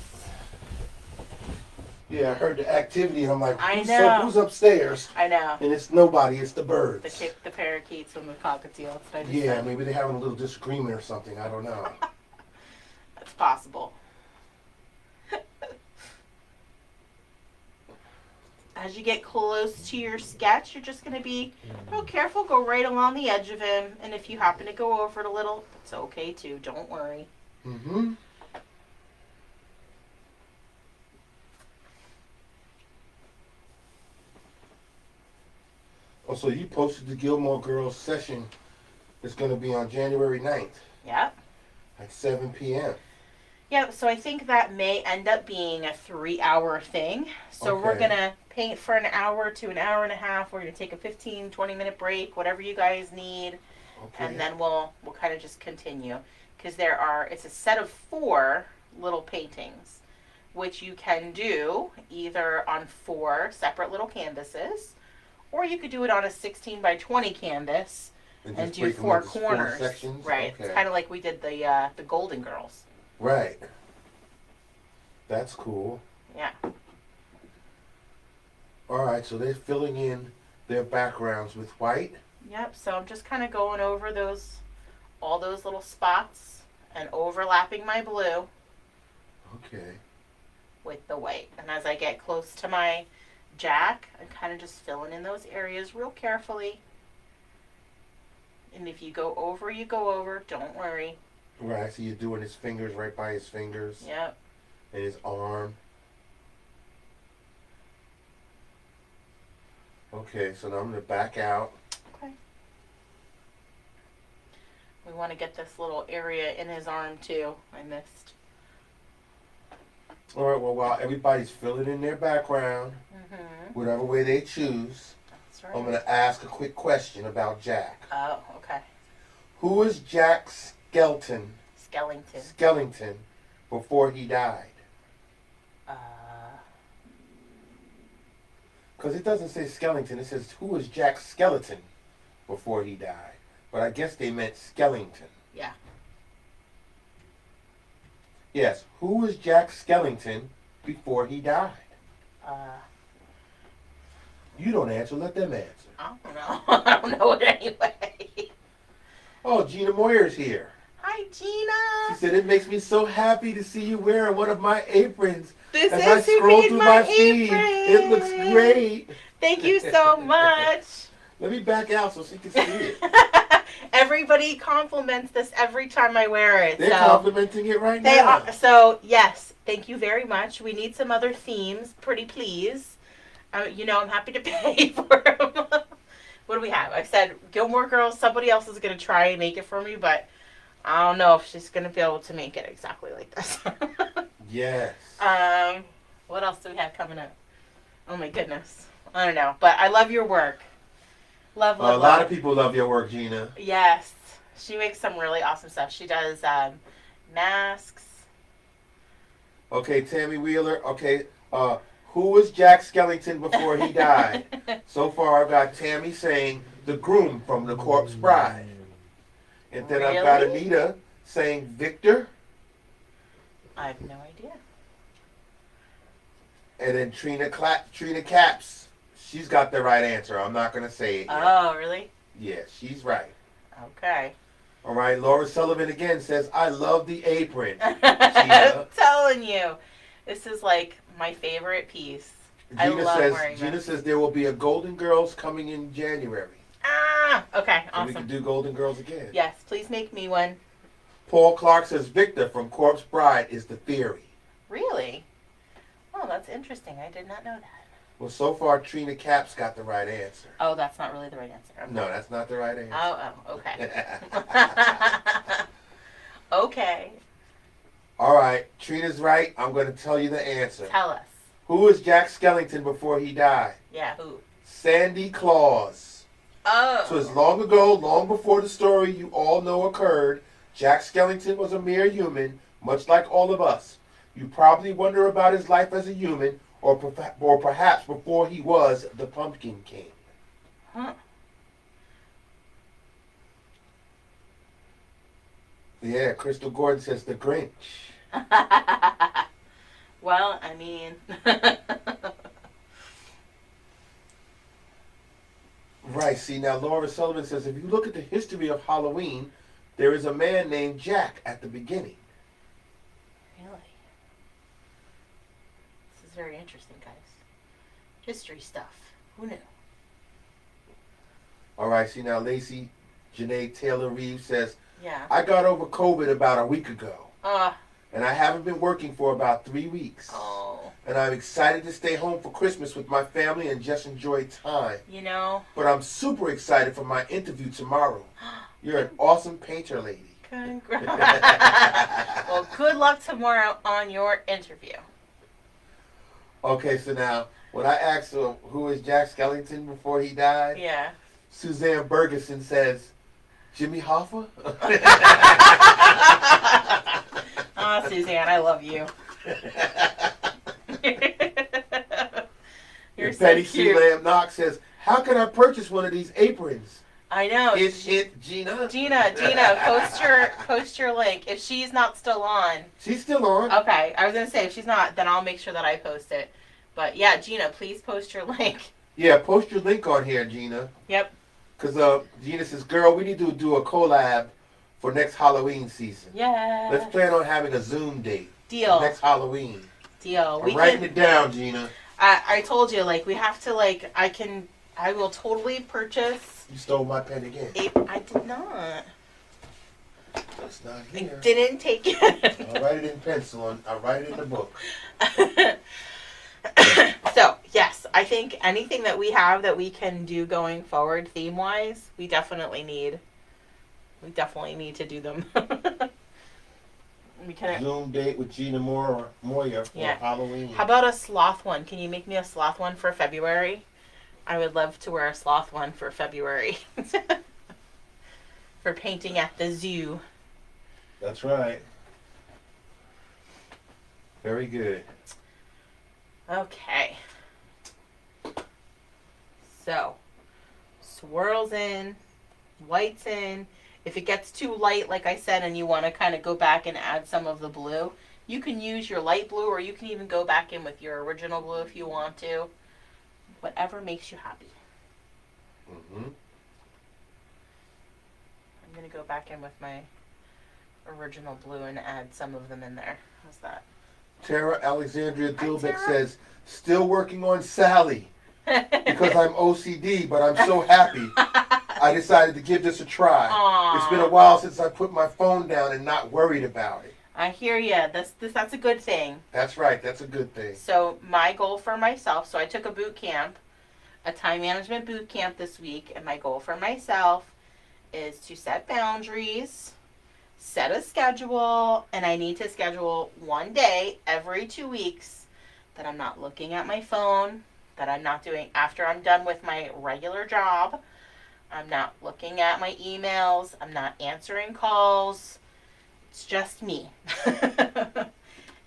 Yeah, I heard the activity, and I'm like, I know. Who's upstairs? I know. And it's nobody, it's the birds. The parakeets and the cockatiels. Yeah, maybe they're having a little disagreement or something. I don't know. That's possible. As you get close to your sketch, you're just going to be real careful. Go right along the edge of him. And if you happen to go over it a little, it's okay too. Don't worry. Mm-hmm. Oh, so you posted the Gilmore Girls session. It's going to be on January 9th. Yep. At 7 p.m. Yep, so I think that may end up being a 3-hour thing. So we're going to paint for an hour to an hour and a half. We're going to take a 15, 20-minute break, whatever you guys need. Okay. And then we'll kind of just continue. Because it's a set of 4 little paintings, which you can do either on 4 separate little canvases, or you could do it on a 16 by 20 canvas and do 4 corners. 4 sections? Right. Okay. It's kind of like we did the Golden Girls. Right. That's cool. Yeah. All right, so they're filling in their backgrounds with white. Yep. So I'm just kind of going over all those little spots and overlapping my blue. Okay. With the white. And as I get close to my Jack, I'm kind of just filling in those areas real carefully. And if you go over, you go over. Don't worry. Right, so you're doing his fingers right by his fingers. Yep. And his arm. Okay, so now I'm going to back out. Okay. We want to get this little area in his arm too. I missed. All right, well, while everybody's filling in their background, whatever way they choose, that's right. I'm going to ask a quick question about Jack. Oh, okay. Who is Jack Skellington before he died? Because it doesn't say Skellington. It says, who is Jack Skeleton before he died? But I guess they meant Skellington. Yeah. Yes. Who was Jack Skellington before he died? You don't answer. Let them answer. I don't know. I don't know it anyway. Oh, Gina Moyer's here. Hi, Gina. She said, it makes me so happy to see you wearing one of my aprons. This As is I scroll through my feed, apron. it looks great. Thank you so much. Let me back out so she can see it. Everybody compliments this every time I wear it. They're complimenting it right now. They are. So, yes, thank you very much. We need some other themes, pretty please. I'm happy to pay for them. What do we have? I said Gilmore Girls, somebody else is going to try and make it for me, but I don't know if she's going to be able to make it exactly like this. Yes. What else do we have coming up? Oh, my goodness. I don't know, but I love your work. Love. A lot of people love your work, Gina. Yes. She makes some really awesome stuff. She does masks. Okay, Tammy Wheeler. Okay, who was Jack Skellington before he died? So far, I've got Tammy saying the groom from The Corpse Bride. And then I've got Anita saying Victor. I have no idea. And then Trina Caps. She's got the right answer. I'm not going to say it yet. Oh, really? Yeah, she's right. Okay. All right, Laura Sullivan again says, I love the apron. I'm telling you. This is like my favorite piece. I love wearing Gina says there will be a Golden Girls coming in January. Okay, awesome. So we can do Golden Girls again. Yes, please make me one. Paul Clark says Victor from Corpse Bride is the theory. Really? Oh, that's interesting. I did not know that. Well, so far, Trina Caps got the right answer. Oh, that's not really the right answer. Okay. No, that's not the right answer. Oh, okay. Okay. All right, Trina's right. I'm going to tell you the answer. Tell us. Who was Jack Skellington before he died? Yeah, who? Sandy Claus. Oh. So as long ago, long before the story you all know occurred, Jack Skellington was a mere human, much like all of us. You probably wonder about his life as a human, or perhaps before he was the Pumpkin King. Huh. Yeah, Crystal Gordon says the Grinch. Well, I mean... Right, see, now Laura Sullivan says, if you look at the history of Halloween, there is a man named Jack at the beginning. Really? This is very interesting, guys. History stuff. Who knew? All right, see, now Lacey Janae Taylor Reeves says, Yeah. I got over COVID about a week ago. Ah. And I haven't been working for about 3 weeks. Oh. And I'm excited to stay home for Christmas with my family and just enjoy time. You know. But I'm super excited for my interview tomorrow. You're an awesome painter, lady. Congrats. Well, good luck tomorrow on your interview. Okay, so now, when I asked her who is Jack Skellington before he died, Yeah. Suzanne Bergeson says, Jimmy Hoffa? Oh, Suzanne, I love you. You're so Betty cute. C. Lamb Knox says, how can I purchase one of these aprons? I know. Hit Gina. Gina, post your link. If she's not still on. She's still on. Okay, I was going to say, if she's not, then I'll make sure that I post it. But yeah, Gina, please post your link. Yeah, post your link on here, Gina. Yep. Because Gina says, girl, we need to do a collab for next Halloween season. Yeah. Let's plan on having a Zoom date. Deal. Next Halloween. Deal. I'm writing it down, Gina. I told you, like, we have to, like, I will totally purchase. You stole my pen again. I did not. It's not here. I didn't take it. I'll write it in pencil. I'll write it in the book. So, yes, I think anything that we have that we can do going forward theme-wise, we definitely need to do them. We can. Zoom date with Gina Moyer for Halloween. How about a sloth one? Can you make me a sloth one for February? I would love to wear a sloth one for February. For painting at the zoo. That's right. Very good. Okay. So, swirls in, whites in. If it gets too light, like I said, and you want to kind of go back and add some of the blue, you can use your light blue, or you can even go back in with your original blue if you want to. Whatever makes you happy. Mm-hmm. I'm going to go back in with my original blue and add some of them in there. How's that? Tara Alexandria Dilbeck Tara. says, still working on Sally because I'm OCD, but I'm so happy I decided to give this a try. Aww. It's been a while since I put my phone down and not worried about it. I hear ya. That's a good thing. That's right. That's a good thing. So my goal for myself, so I took a boot camp, a time management boot camp this week, and my goal for myself is to set boundaries, set a schedule, and I need to schedule one day every 2 weeks that I'm not looking at my phone, that I'm not doing after I'm done with my regular job. I'm not looking at my emails. I'm not answering calls. It's just me.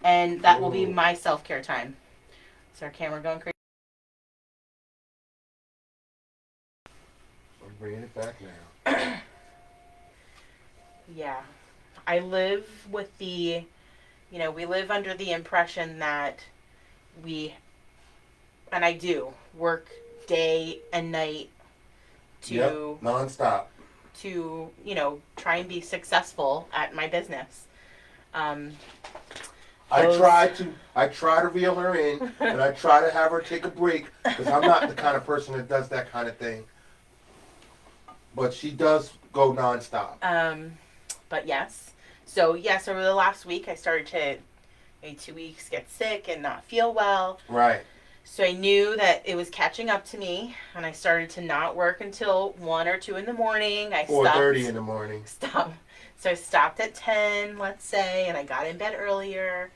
And that will be my self-care time. Is our camera going crazy? I'm bringing it back now. Yeah. I live with we live under the impression that and I do, work day and night to nonstop. To, try and be successful at my business. I try to reel her in, and I try to have her take a break, because I'm not the kind of person that does that kind of thing. But she does go nonstop. But yes. So, yes, over the last week, I started to, maybe 2 weeks, get sick and not feel well. Right. So I knew that it was catching up to me, and I started to not work until 1 or 2 in the morning. 4:30 in the morning. So I stopped at 10, let's say, and I got in bed earlier.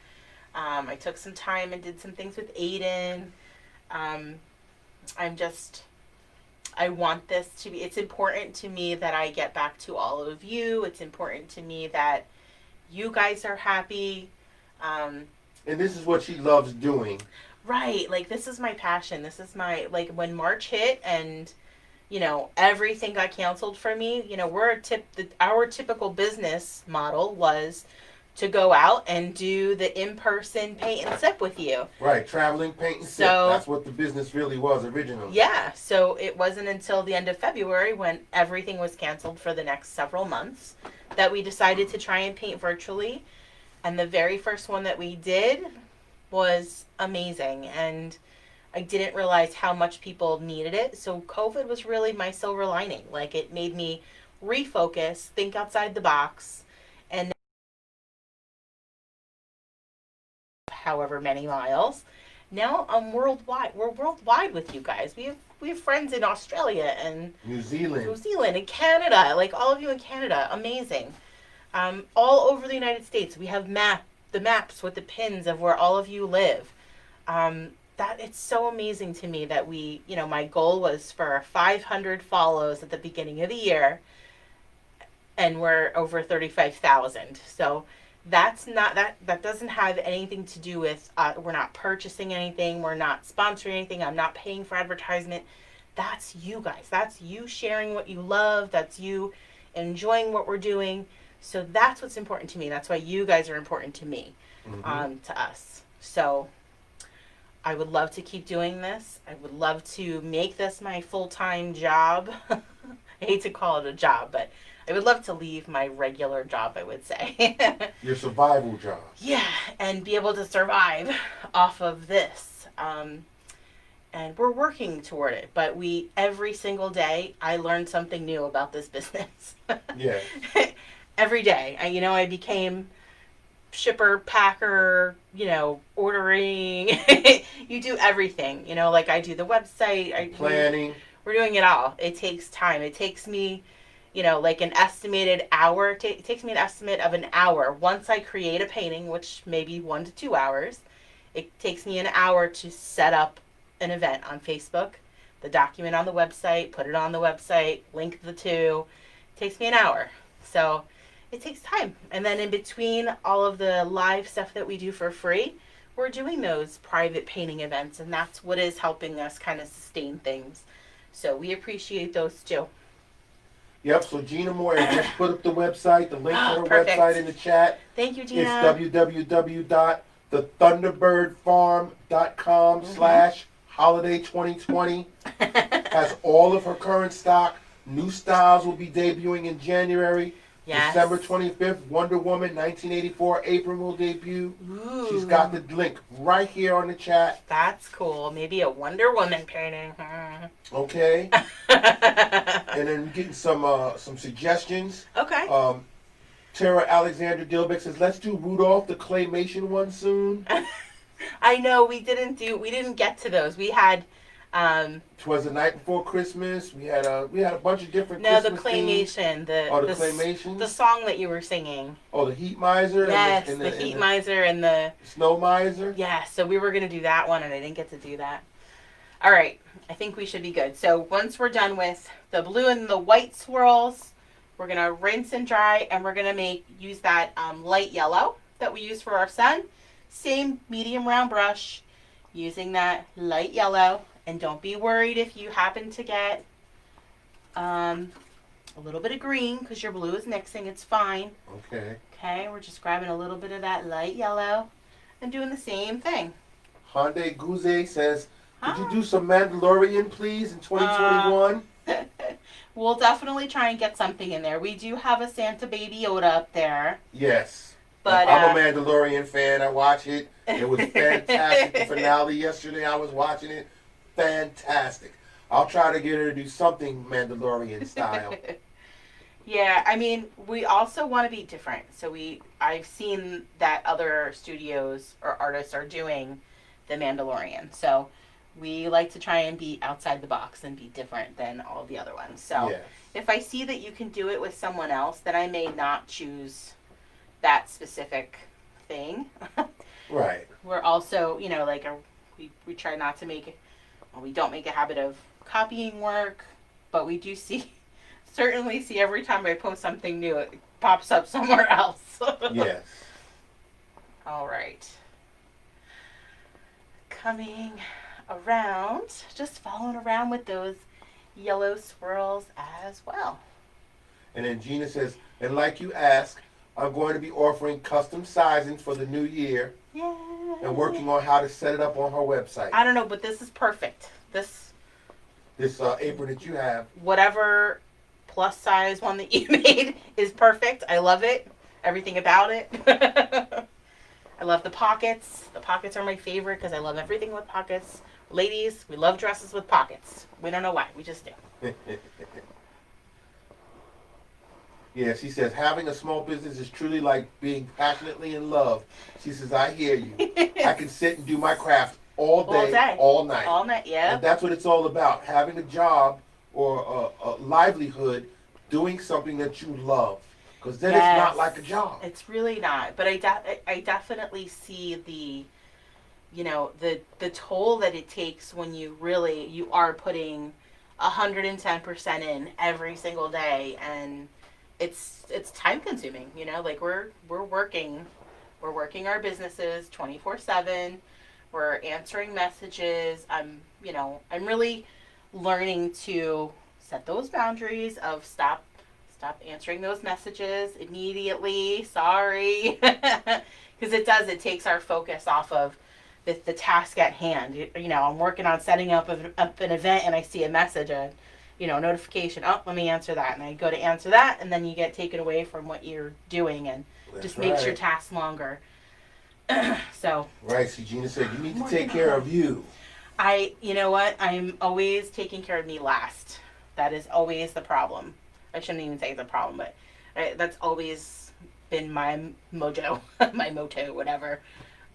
I took some time and did some things with Aiden. I'm just I want this to be, it's important to me that I get back to all of you. It's important to me that you guys are happy. And this is what she loves doing. Right. Like, this is my passion. This is my, like, when March hit and, everything got canceled for me, our typical business model was to go out and do the in-person paint and sip with you. Right, traveling paint and sip. That's what the business really was originally. Yeah, so it wasn't until the end of February, when everything was canceled for the next several months, that we decided to try and paint virtually. And the very first one that we did was amazing, and I didn't realize how much people needed it. So COVID was really my silver lining. Like, it made me refocus, think outside the box, and however many miles. Now I'm worldwide. We're worldwide with you guys. We have friends in Australia and New Zealand and Canada. Like, all of you in Canada, amazing. All over the United States, we have the maps with the pins of where all of you live. That it's so amazing to me that my goal was for 500 follows at the beginning of the year, and we're over 35,000. So that's not that doesn't have anything to do with we're not purchasing anything, we're not sponsoring anything, I'm not paying for advertisement. That's you guys. That's you sharing what you love. That's you enjoying what we're doing. So that's what's important to me. That's why you guys are important to me, to us. So I would love to keep doing this. I would love to make this my full-time job. I hate to call it a job, but I would love to leave my regular job, I would say. Your survival job. Yeah, and be able to survive off of this. And we're working toward it, but every single day, I learn something new about this business. Yeah. Every day. I became shipper, packer, ordering. You do everything, like I do the website. Planning. We're doing it all. It takes time. It takes me, like an estimated hour. It takes me an estimate of an hour. Once I create a painting, which may be 1 to 2 hours, it takes me an hour to set up an event on Facebook, the document on the website, put it on the website, link the two. It takes me an hour. So it takes time. And then in between all of the live stuff that we do for free, we're doing those private painting events, and that's what is helping us kind of sustain things. So we appreciate those too. Yep, so Gina Moore has just put up the website, the link to her Perfect. website in the chat. Thank you, Gina. It's www.thethunderbirdfarm.com/holiday 2020. Has all of her current stock. New styles will be debuting in January. Yes. December 25th, Wonder Woman 1984 apron will debut. Ooh. She's got the link right here on the chat. That's cool. Maybe a Wonder Woman painting. Okay. And then we're getting some suggestions. Okay. Tara Alexander Dilbeck says, let's do Rudolph the claymation one soon. I know we didn't get to those. We had Twas the Night Before Christmas. We had a bunch of different the Christmas claymation. themes. The claymation. The song that you were singing. Oh, the Heat Miser. Yes, the Heat Miser and the Snow Miser. Yeah, so we were gonna do that one, and I didn't get to do that. All right, I think we should be good. So once we're done with the blue and the white swirls, we're gonna rinse and dry, and we're gonna use that light yellow that we use for our sun. Same medium round brush, using that light yellow. And don't be worried if you happen to get a little bit of green, because your blue is mixing. It's fine. Okay. Okay, we're just grabbing a little bit of that light yellow and doing the same thing. Hyundai Guze says, could you do some Mandalorian, please, in 2021? We'll definitely try and get something in there. We do have a Santa Baby Yoda up there. Yes. But I'm a Mandalorian fan. I watch it. It was fantastic. The finale yesterday, I was watching it. Fantastic. I'll try to get her to do something Mandalorian style. Yeah, I mean, we also want to be different. So I've seen that other studios or artists are doing the Mandalorian. So we like to try and be outside the box and be different than all the other ones. So yes. If I see that you can do it with someone else, then I may not choose that specific thing. Right. We're also, we try not to we don't make a habit of copying work. but we do certainly see every time I post something new, it pops up somewhere else. Yes. All right. Coming around, just following around with those yellow swirls as well. And then Gina says, and like you asked, I'm going to be offering custom sizing for the new year. Yeah. And working on how to set it up on her website. I don't know, but this is perfect. This apron that you have. Whatever plus size one that you made is perfect. I love it. Everything about it. I love the pockets. The pockets are my favorite because I love everything with pockets. Ladies, we love dresses with pockets. We don't know why. We just do. Yeah, she says, having a small business is truly like being passionately in love. She says, I hear you. I can sit and do my craft all day, all night. All night, yeah. And that's what it's all about, having a job or a livelihood doing something that you love. Because then it's not like a job. It's really not. But I definitely see the toll that it takes when you are putting 110% in every single day, and it's time consuming, like we're working our businesses 24/7. We're answering messages. I'm really learning to set those boundaries of stop answering those messages immediately. Sorry. Because it takes our focus off of the task at hand. I'm working on setting up an event and I see a message, a notification. Oh, let me answer that. And I go to answer that, and then you get taken away from what you're doing, and just makes your task longer. So. Right. See, Gina said you need to take care of you. You know what? I'm always taking care of me last. That is always the problem. I shouldn't even say it's a problem, but that's always been my mojo, my motto, whatever.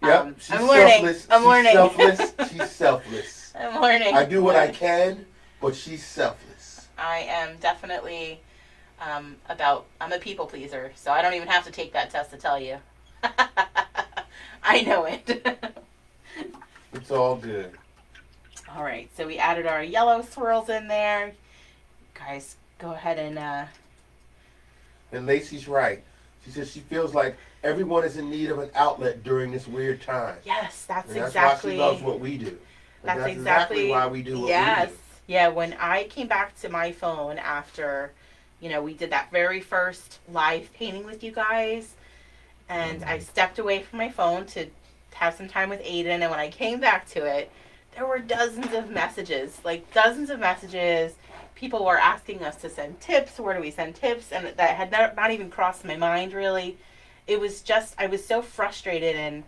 Yep, she's I'm learning. Selfless. I'm learning. Selfless. She's selfless. I'm learning. I do what I can, but she's selfless. I am definitely I'm a people pleaser, so I don't even have to take that test to tell you. I know it. It's all good. All right, so we added our yellow swirls in there. Guys, go ahead and... And Lacey's right. She says she feels like everyone is in need of an outlet during this weird time. Yes, that's exactly... That's why she loves what we do. That's exactly why we do what we do. Yeah, when I came back to my phone after, we did that very first live painting with you guys, and I stepped away from my phone to have some time with Aiden, and when I came back to it, there were dozens of messages. People were asking us to send tips. Where do we send tips? And that had not even crossed my mind, really. It was just, I was so frustrated and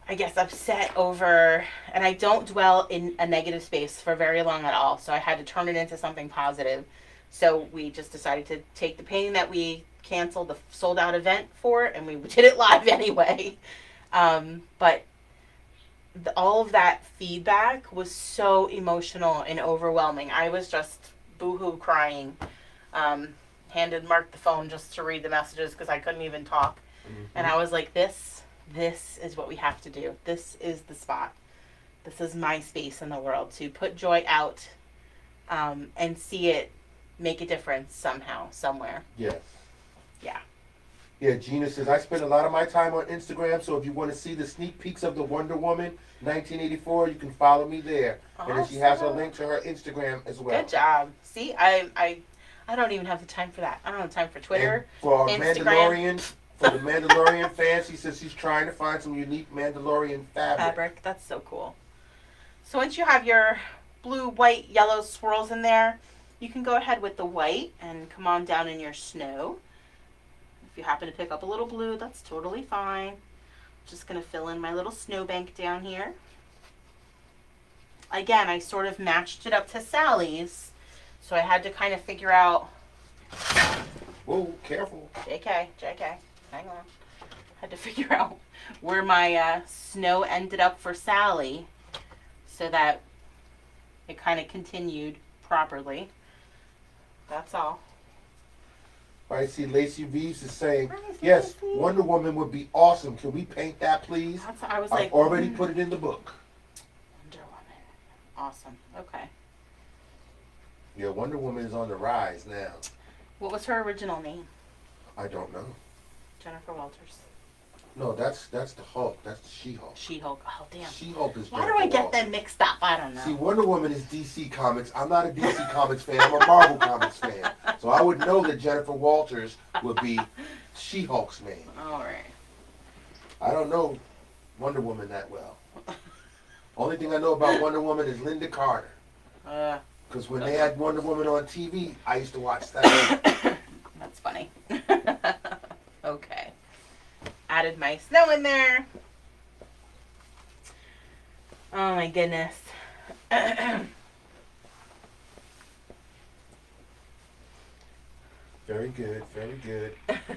I guess upset over, and I don't dwell in a negative space for very long at all, so I had to turn it into something positive. So we just decided to take the painting that we canceled the sold out event for, and we did it live anyway. But all of that feedback was so emotional and overwhelming. I was just boo-hoo crying. Handed Mark the phone just to read the messages because I couldn't even talk. Mm-hmm. And I was like, this is what we have to do. This is the spot. This is my space in the world to put joy out and see it make a difference somehow, somewhere. Yes. Yeah. Yeah, Gina says, I spend a lot of my time on Instagram, so if you want to see the sneak peeks of the Wonder Woman 1984, you can follow me there. Awesome. And then she has a link to her Instagram as well. Good job. See, I don't even have the time for that. I don't have time for Twitter, and for our Instagram. For the Mandalorian fans, she says she's trying to find some unique Mandalorian fabric. That's so cool. So once you have your blue, white, yellow swirls in there, you can go ahead with the white and come on down in your snow. If you happen to pick up a little blue, that's totally fine. Just going to fill in my little snowbank down here. Again, I sort of matched it up to Sally's, so I had to kind of figure out... Whoa, careful. JK, hang on. Had to figure out where my snow ended up for Sally so that it kind of continued properly. That's all. I see Lacey Reeves is saying, yes, Wonder Woman would be awesome. Can we paint that, please? I've already put it in the book. Wonder Woman. Awesome. Okay. Yeah, Wonder Woman is on the rise now. What was her original name? I don't know. Jennifer Walters. No, that's the Hulk. That's the She-Hulk. She-Hulk. Oh, damn. She-Hulk is Why Jennifer do I get Walters. them mixed up? I don't know. See, Wonder Woman is DC Comics. I'm not a DC Comics fan. I'm a Marvel Comics fan. So I would know that Jennifer Walters would be She-Hulk's name. All right. I don't know Wonder Woman that well. Only thing I know about Wonder Woman is Linda Carter. Because when they had Wonder Woman on TV, I used to watch that. That's funny. Okay. Added my snow in there. Oh my goodness. Very good, very good.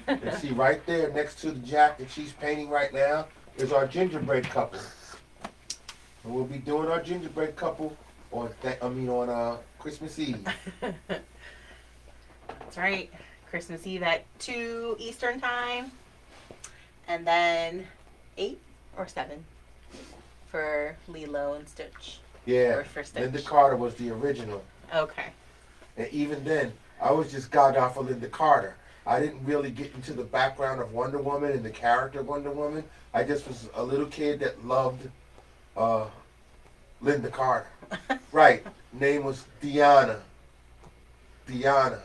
And see right there next to the Jack that she's painting right now is our gingerbread couple. And we'll be doing our gingerbread couple on Christmas Eve. That's right. Christmas Eve at 2 Eastern time. And then 8 or 7 for Lilo and Stitch. Yeah, Or for Stitch. Linda Carter was the original. Okay. And even then, I was just gaga for Linda Carter. I didn't really get into the background of Wonder Woman and the character of Wonder Woman. I just was a little kid that loved Linda Carter. Right. Name was Diana. Diana.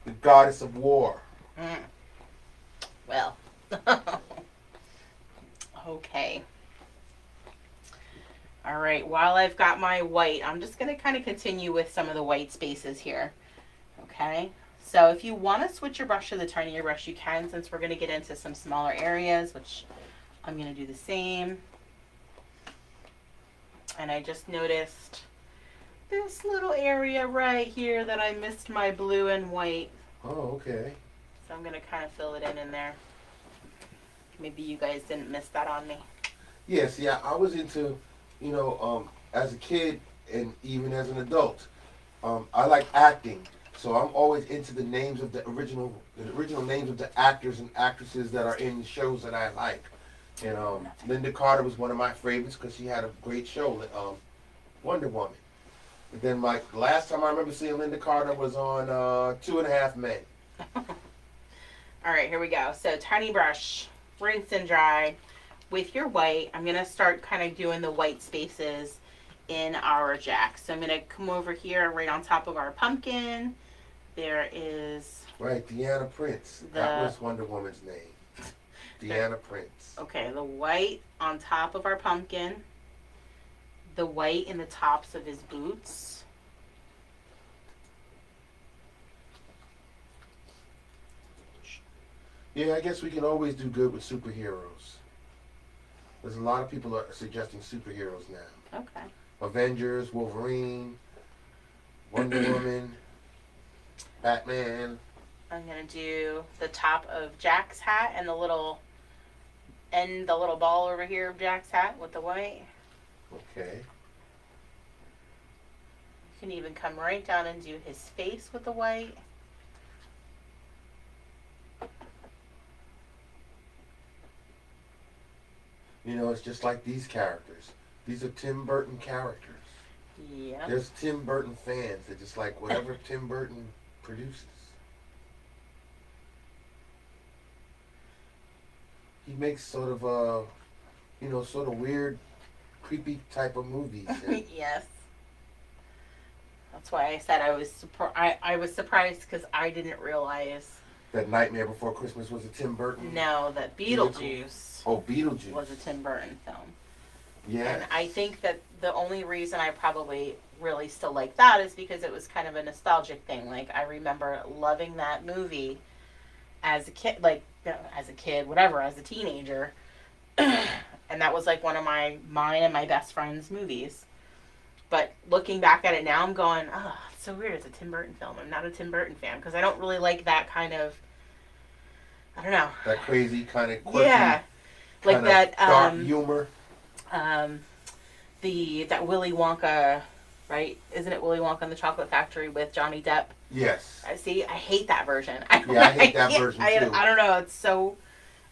The goddess of war. Mm. Well. Okay. All right. While I've got my white, I'm just going to kind of continue with some of the white spaces here. Okay. So if you want to switch your brush to the tinier brush, you can, since we're going to get into some smaller areas, which I'm going to do the same. And I just noticed this little area right here that I missed my blue and white. Oh, okay. So I'm going to kind of fill it in there. Maybe you guys didn't miss that on me. Yeah, see, I was into, as a kid and even as an adult, I like acting. So I'm always into the names of the original names of the actors and actresses that are in shows that I like. And Linda Carter was one of my favorites because she had a great show, Wonder Woman. But then, like, the last time I remember seeing Linda Carter was on 2.5 Men. All right, here we go. So tiny brush, rinse and dry. With your white, I'm going to start kind of doing the white spaces in our Jack. So I'm going to come over here right on top of our pumpkin. There is... Right, Deanna Prince. That was Wonder Woman's name. Deanna Prince. Okay, the white on top of our pumpkin. The white in the tops of his boots. Yeah, I guess we can always do good with superheroes. There's a lot of people are suggesting superheroes now. Okay. Avengers, Wolverine, Wonder Woman, Batman. I'm going to do the top of Jack's hat and the little ball over here of Jack's hat with the white. Okay. You can even come right down and do his face with the white. It's just like these characters. These are Tim Burton characters. Yeah. There's Tim Burton fans that just like whatever Tim Burton produces. He makes sort of sort of weird, creepy type of movies. Yes. That's why I said I was surprised because I didn't realize that Nightmare Before Christmas was a Tim Burton. No, that Beetlejuice. Oh, Beetlejuice was a Tim Burton film. Yeah. And I think that the only reason I probably really still like that is because it was kind of a nostalgic thing. Like, I remember loving that movie as a kid, as a teenager. And that was like one of mine and my best friend's movies. But looking back at it now, I'm going, oh, it's so weird. It's a Tim Burton film. I'm not a Tim Burton fan because I don't really like that kind of, I don't know. That crazy kind of quirky, yeah, like that dark humor. That Willy Wonka, right? Isn't it Willy Wonka and the Chocolate Factory with Johnny Depp? Yes. I hate that version. I hate that version too. I don't know. It's so.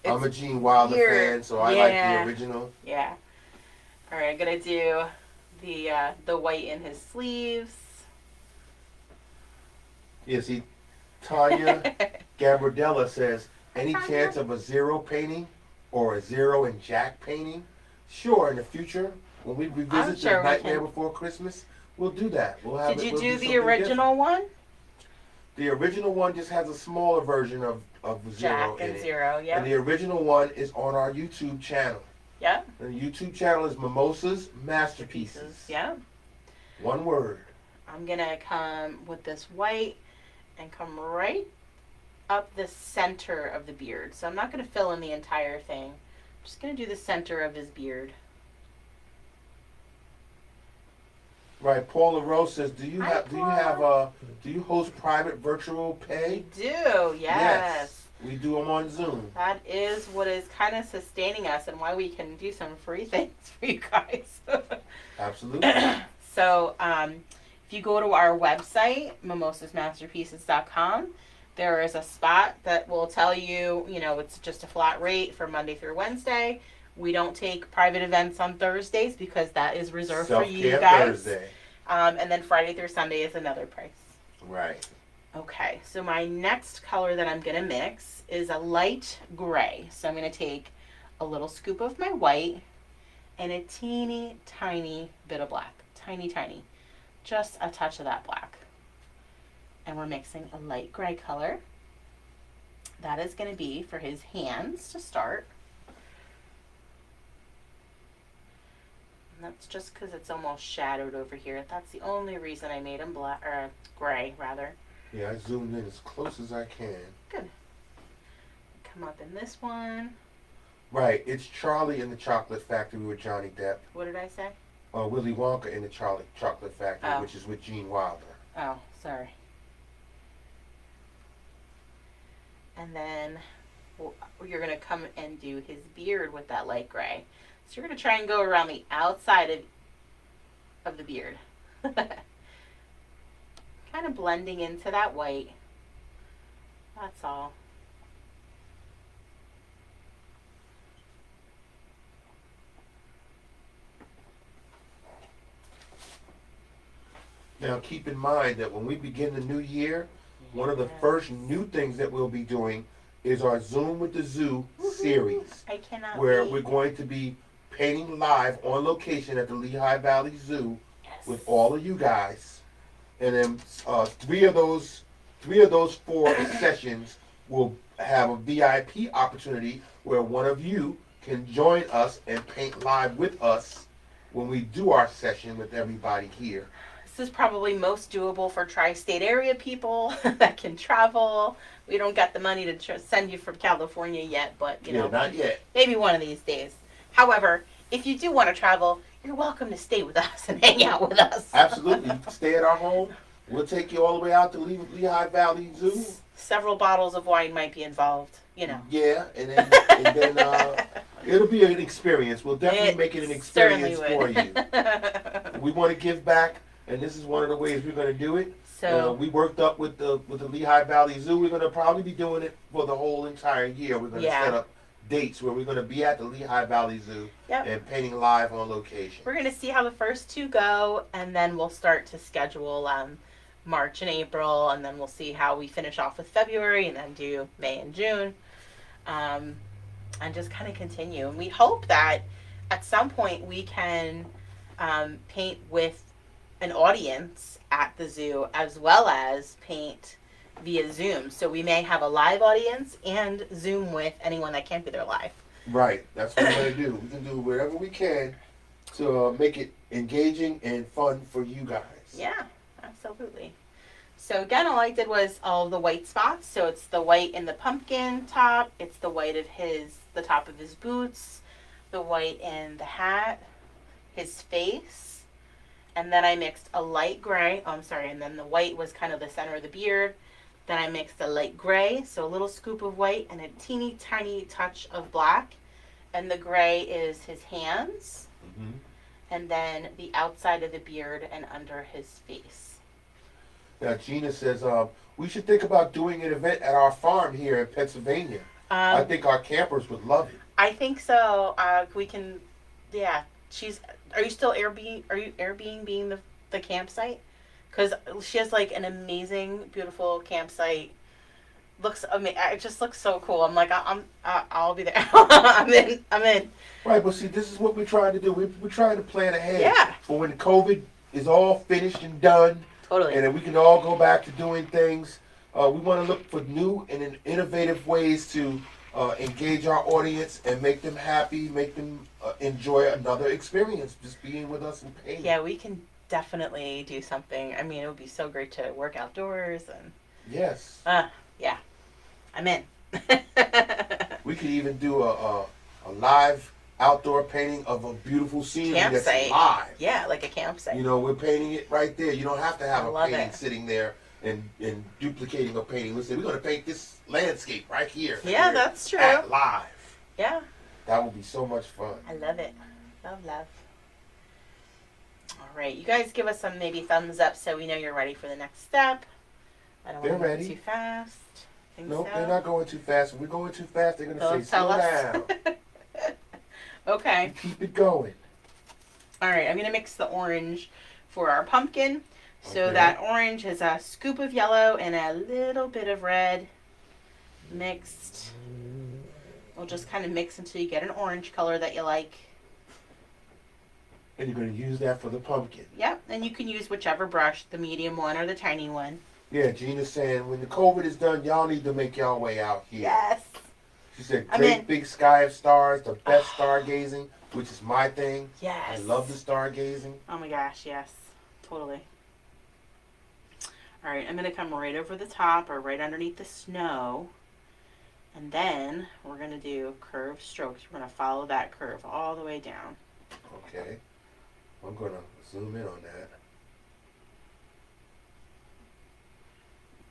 I'm a Gene Wilder fan, so I like the original. Yeah. All right, I'm gonna do the white in his sleeves. Yeah, see, Tanya Gabardella says, any chance of a zero painting or a zero and Jack painting? Sure, in the future, when we I'm revisit sure the we Nightmare can. Before Christmas, we'll do that. We'll have Did it. you We'll do do the something different. original one? The original one just has a smaller version of zero Jack in and it, Zero, and yeah. the original one is on our YouTube channel. Yeah. The YouTube channel is Mimosas Pieces, Masterpieces. yeah. One word. I'm gonna come with this white and come right up the center of the beard. So I'm not gonna fill in the entire thing. I'm just gonna do the center of his beard. Right, Paula Rose says, do you Hi, do you host private virtual pay? We do, yes. We do them on Zoom. That is what is kind of sustaining us and why we can do some free things for you guys. Absolutely. So, if you go to our website, mimosasmasterpieces.com, there is a spot that will tell you, it's just a flat rate for Monday through Wednesday. We don't take private events on Thursdays because that is reserved for you Self-care guys. Thursday. And then Friday through Sunday is another price. Right. Okay, so my next color that I'm going to mix is a light gray. So I'm going to take a little scoop of my white and a teeny tiny bit of black. Tiny, tiny. Just a touch of that black. And we're mixing a light gray color. That is going to be for his hands to start. And that's just because it's almost shadowed over here. That's the only reason I made him black, or gray, rather. Yeah, I zoomed in as close as I can. Good. Come up in this one. Right, it's Charlie in the Chocolate Factory with Johnny Depp. What did I say? Willy Wonka in the Charlie Chocolate Factory, Oh. which is with Gene Wilder. Oh, sorry. And then you're going to come and do his beard with that light gray. So you're going to try and go around the outside of the beard. Kind of blending into that white. That's all. Now keep in mind that when we begin the new year, one of the first new things that we'll be doing is our Zoom with the Zoo series. I cannot where wait. we're going to be painting live on location at the Lehigh Valley Zoo with all of you guys. And then three of those 4 sessions will have a VIP opportunity where one of you can join us and paint live with us when we do our session with everybody here. This is probably most doable for tri-state area people that can travel. We don't got the money to send you from California yet, but not yet. Maybe one of these days. However, if you do want to travel, you're welcome to stay with us and hang out with us. Absolutely. You can stay at our home. We'll take you all the way out to Lehigh Valley Zoo. Several bottles of wine might be involved, Yeah, and then it'll be an experience. We'll definitely make it an experience for you. We want to give back, and this is one of the ways we're going to do it. So we worked up with the Lehigh Valley Zoo. We're going to probably be doing it for the whole entire year. We're going to set up dates where we're going to be at the Lehigh Valley Zoo and painting live on location. We're going to see how the first 2 go, and then we'll start to schedule March and April, and then we'll see how we finish off with February, and then do May and June, and just kind of continue. And we hope that at some point we can paint with an audience at the zoo as well as paint via Zoom. So we may have a live audience and Zoom with anyone that can't be there live. Right. That's what we're going to do. We can do whatever we can to make it engaging and fun for you guys. Yeah, absolutely. So again, all I did was all the white spots. So it's the white in the pumpkin top. It's the white of the top of his boots, the white in the hat, his face. And then I mixed a light gray. Oh, I'm sorry. And then the white was kind of the center of the beard. Then I mixed a light gray, so a little scoop of white and a teeny tiny touch of black. And the gray is his hands. Mm-hmm. And then the outside of the beard and under his face. Now, Gina says, we should think about doing an event at our farm here in Pennsylvania. I think our campers would love it. I think so. We can, Are you still Airbnb being the campsite? because she has like an amazing, beautiful campsite. Looks amazing. It just looks so cool. I'm like, I'll be there. I'm in. Right, but see, this is what we're trying to do. We're trying to plan ahead. Yeah. For when COVID is all finished and done. Totally. And then we can all go back to doing things. We want to look for new and innovative ways to engage our audience and make them happy, make them enjoy another experience, just being with us and painting. Yeah, we can definitely do something. I mean, it would be so great to work outdoors and. Yes. Yeah, I'm in. We could even do a live outdoor painting of a beautiful scenery Campsite. that's live. Yeah, like a campsite. You know, we're painting it right there. You don't have to have a painting it. sitting there and duplicating a painting. Listen, we're going to paint this landscape right here. Yeah, that's true. Live. Yeah. That would be so much fun. I love it. Love. All right, you guys give us some maybe thumbs up so we know you're ready for the next step. I don't want to go too fast. Nope, they're not going too fast. If we're going too fast, they're going to say, slow down. Okay. You keep it going. All right, I'm going to mix the orange for our pumpkin. So that orange is a scoop of yellow and a little bit of red mixed. We'll just kind of mix until you get an orange color that you like. And you're going to use that for the pumpkin. Yep, and you can use whichever brush, the medium one or the tiny one. Yeah, Gina's saying, when the COVID is done, y'all need to make y'all way out here. Yes. She said, great big sky of stars, the best stargazing, which is my thing. Yes. I love the stargazing. Oh my gosh, yes. Totally. All right, I'm going to come right over the top or right underneath the snow. And then we're going to do curved strokes. We're going to follow that curve all the way down. Okay. I'm going to zoom in on that.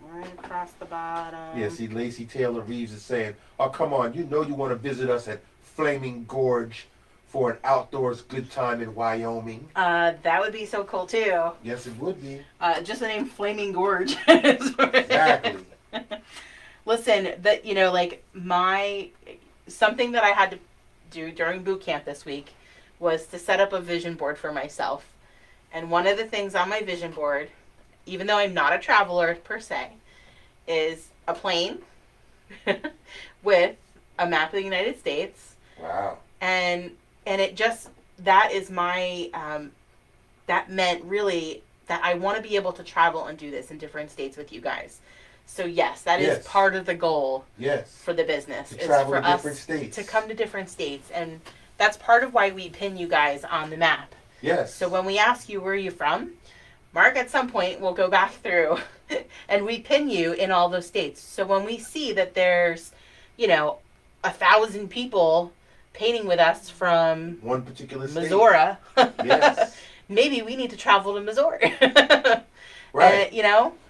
Right across the bottom. Yeah, see, Lacey Taylor Reeves is saying, oh, come on, you know you want to visit us at Flaming Gorge for an outdoors good time in Wyoming. That would be so cool, too. Yes, it would be. Just the name Flaming Gorge. Exactly. Listen, that something that I had to do during boot camp this week was to set up a vision board for myself. And one of the things on my vision board, even though I'm not a traveler per se, is a plane with a map of the United States. Wow. And it just, that is my, that meant really that I want to be able to travel and do this in different states with you guys. So yes, that is part of the goal for the business. To travel to different states. To come to different states. And that's part of why we pin you guys on the map. Yes. So when we ask you where you're from, Mark at some point will go back through and we pin you in all those states. So when we see that there's, 1,000 people painting with us from one particular state. Missouri, yes. Maybe we need to travel to Missouri. Right.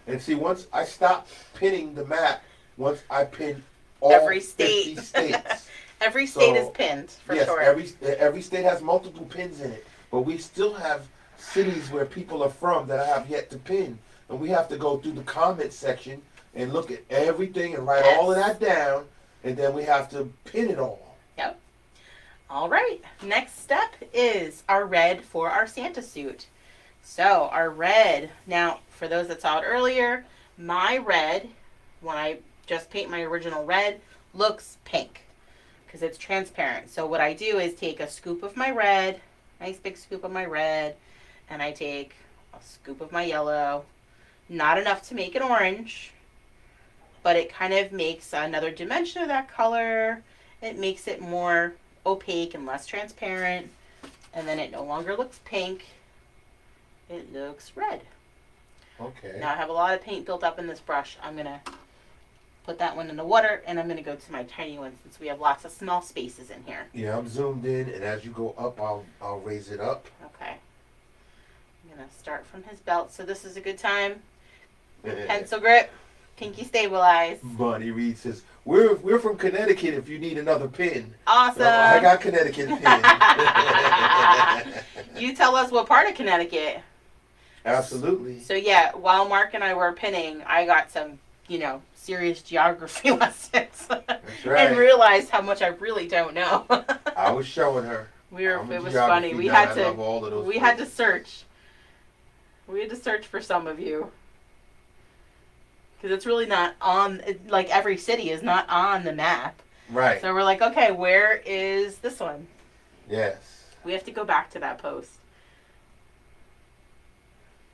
And see, once I stop pinning the map, once I pin all every state. 50 states. Every state is pinned, for sure. Every state has multiple pins in it. But we still have cities where people are from that I have yet to pin. And we have to go through the comment section and look at everything and write all of that down. And then we have to pin it all. Yep. All right. Next step is our red for our Santa suit. So our red, now for those that saw it earlier, my red, when I just paint my original red, looks pink because it's transparent. So what I do is take a scoop of my red, nice big scoop of my red, and I take a scoop of my yellow. Not enough to make it orange, but it kind of makes another dimension of that color. It makes it more opaque and less transparent. And then it no longer looks pink. It looks red. Okay. Now I have a lot of paint built up in this brush. I'm going to put that one in the water, and I'm going to go to my tiny one since we have lots of small spaces in here. Yeah, I'm zoomed in, and as you go up, I'll raise it up. Okay. I'm going to start from his belt. So this is a good time. Pencil grip, pinky stabilize. Bonnie Reed says, we're from Connecticut if you need another pin. Awesome. So I got Connecticut pin. You tell us what part of Connecticut. Absolutely. So yeah, while Mark and I were pinning, I got some, serious geography lessons. That's right. And realized how much I really don't know. I was showing her. It was funny. We had to search. We had to search for some of you. Because it's really not on, like every city is not on the map. Right. So we're like, okay, where is this one? Yes. We have to go back to that post.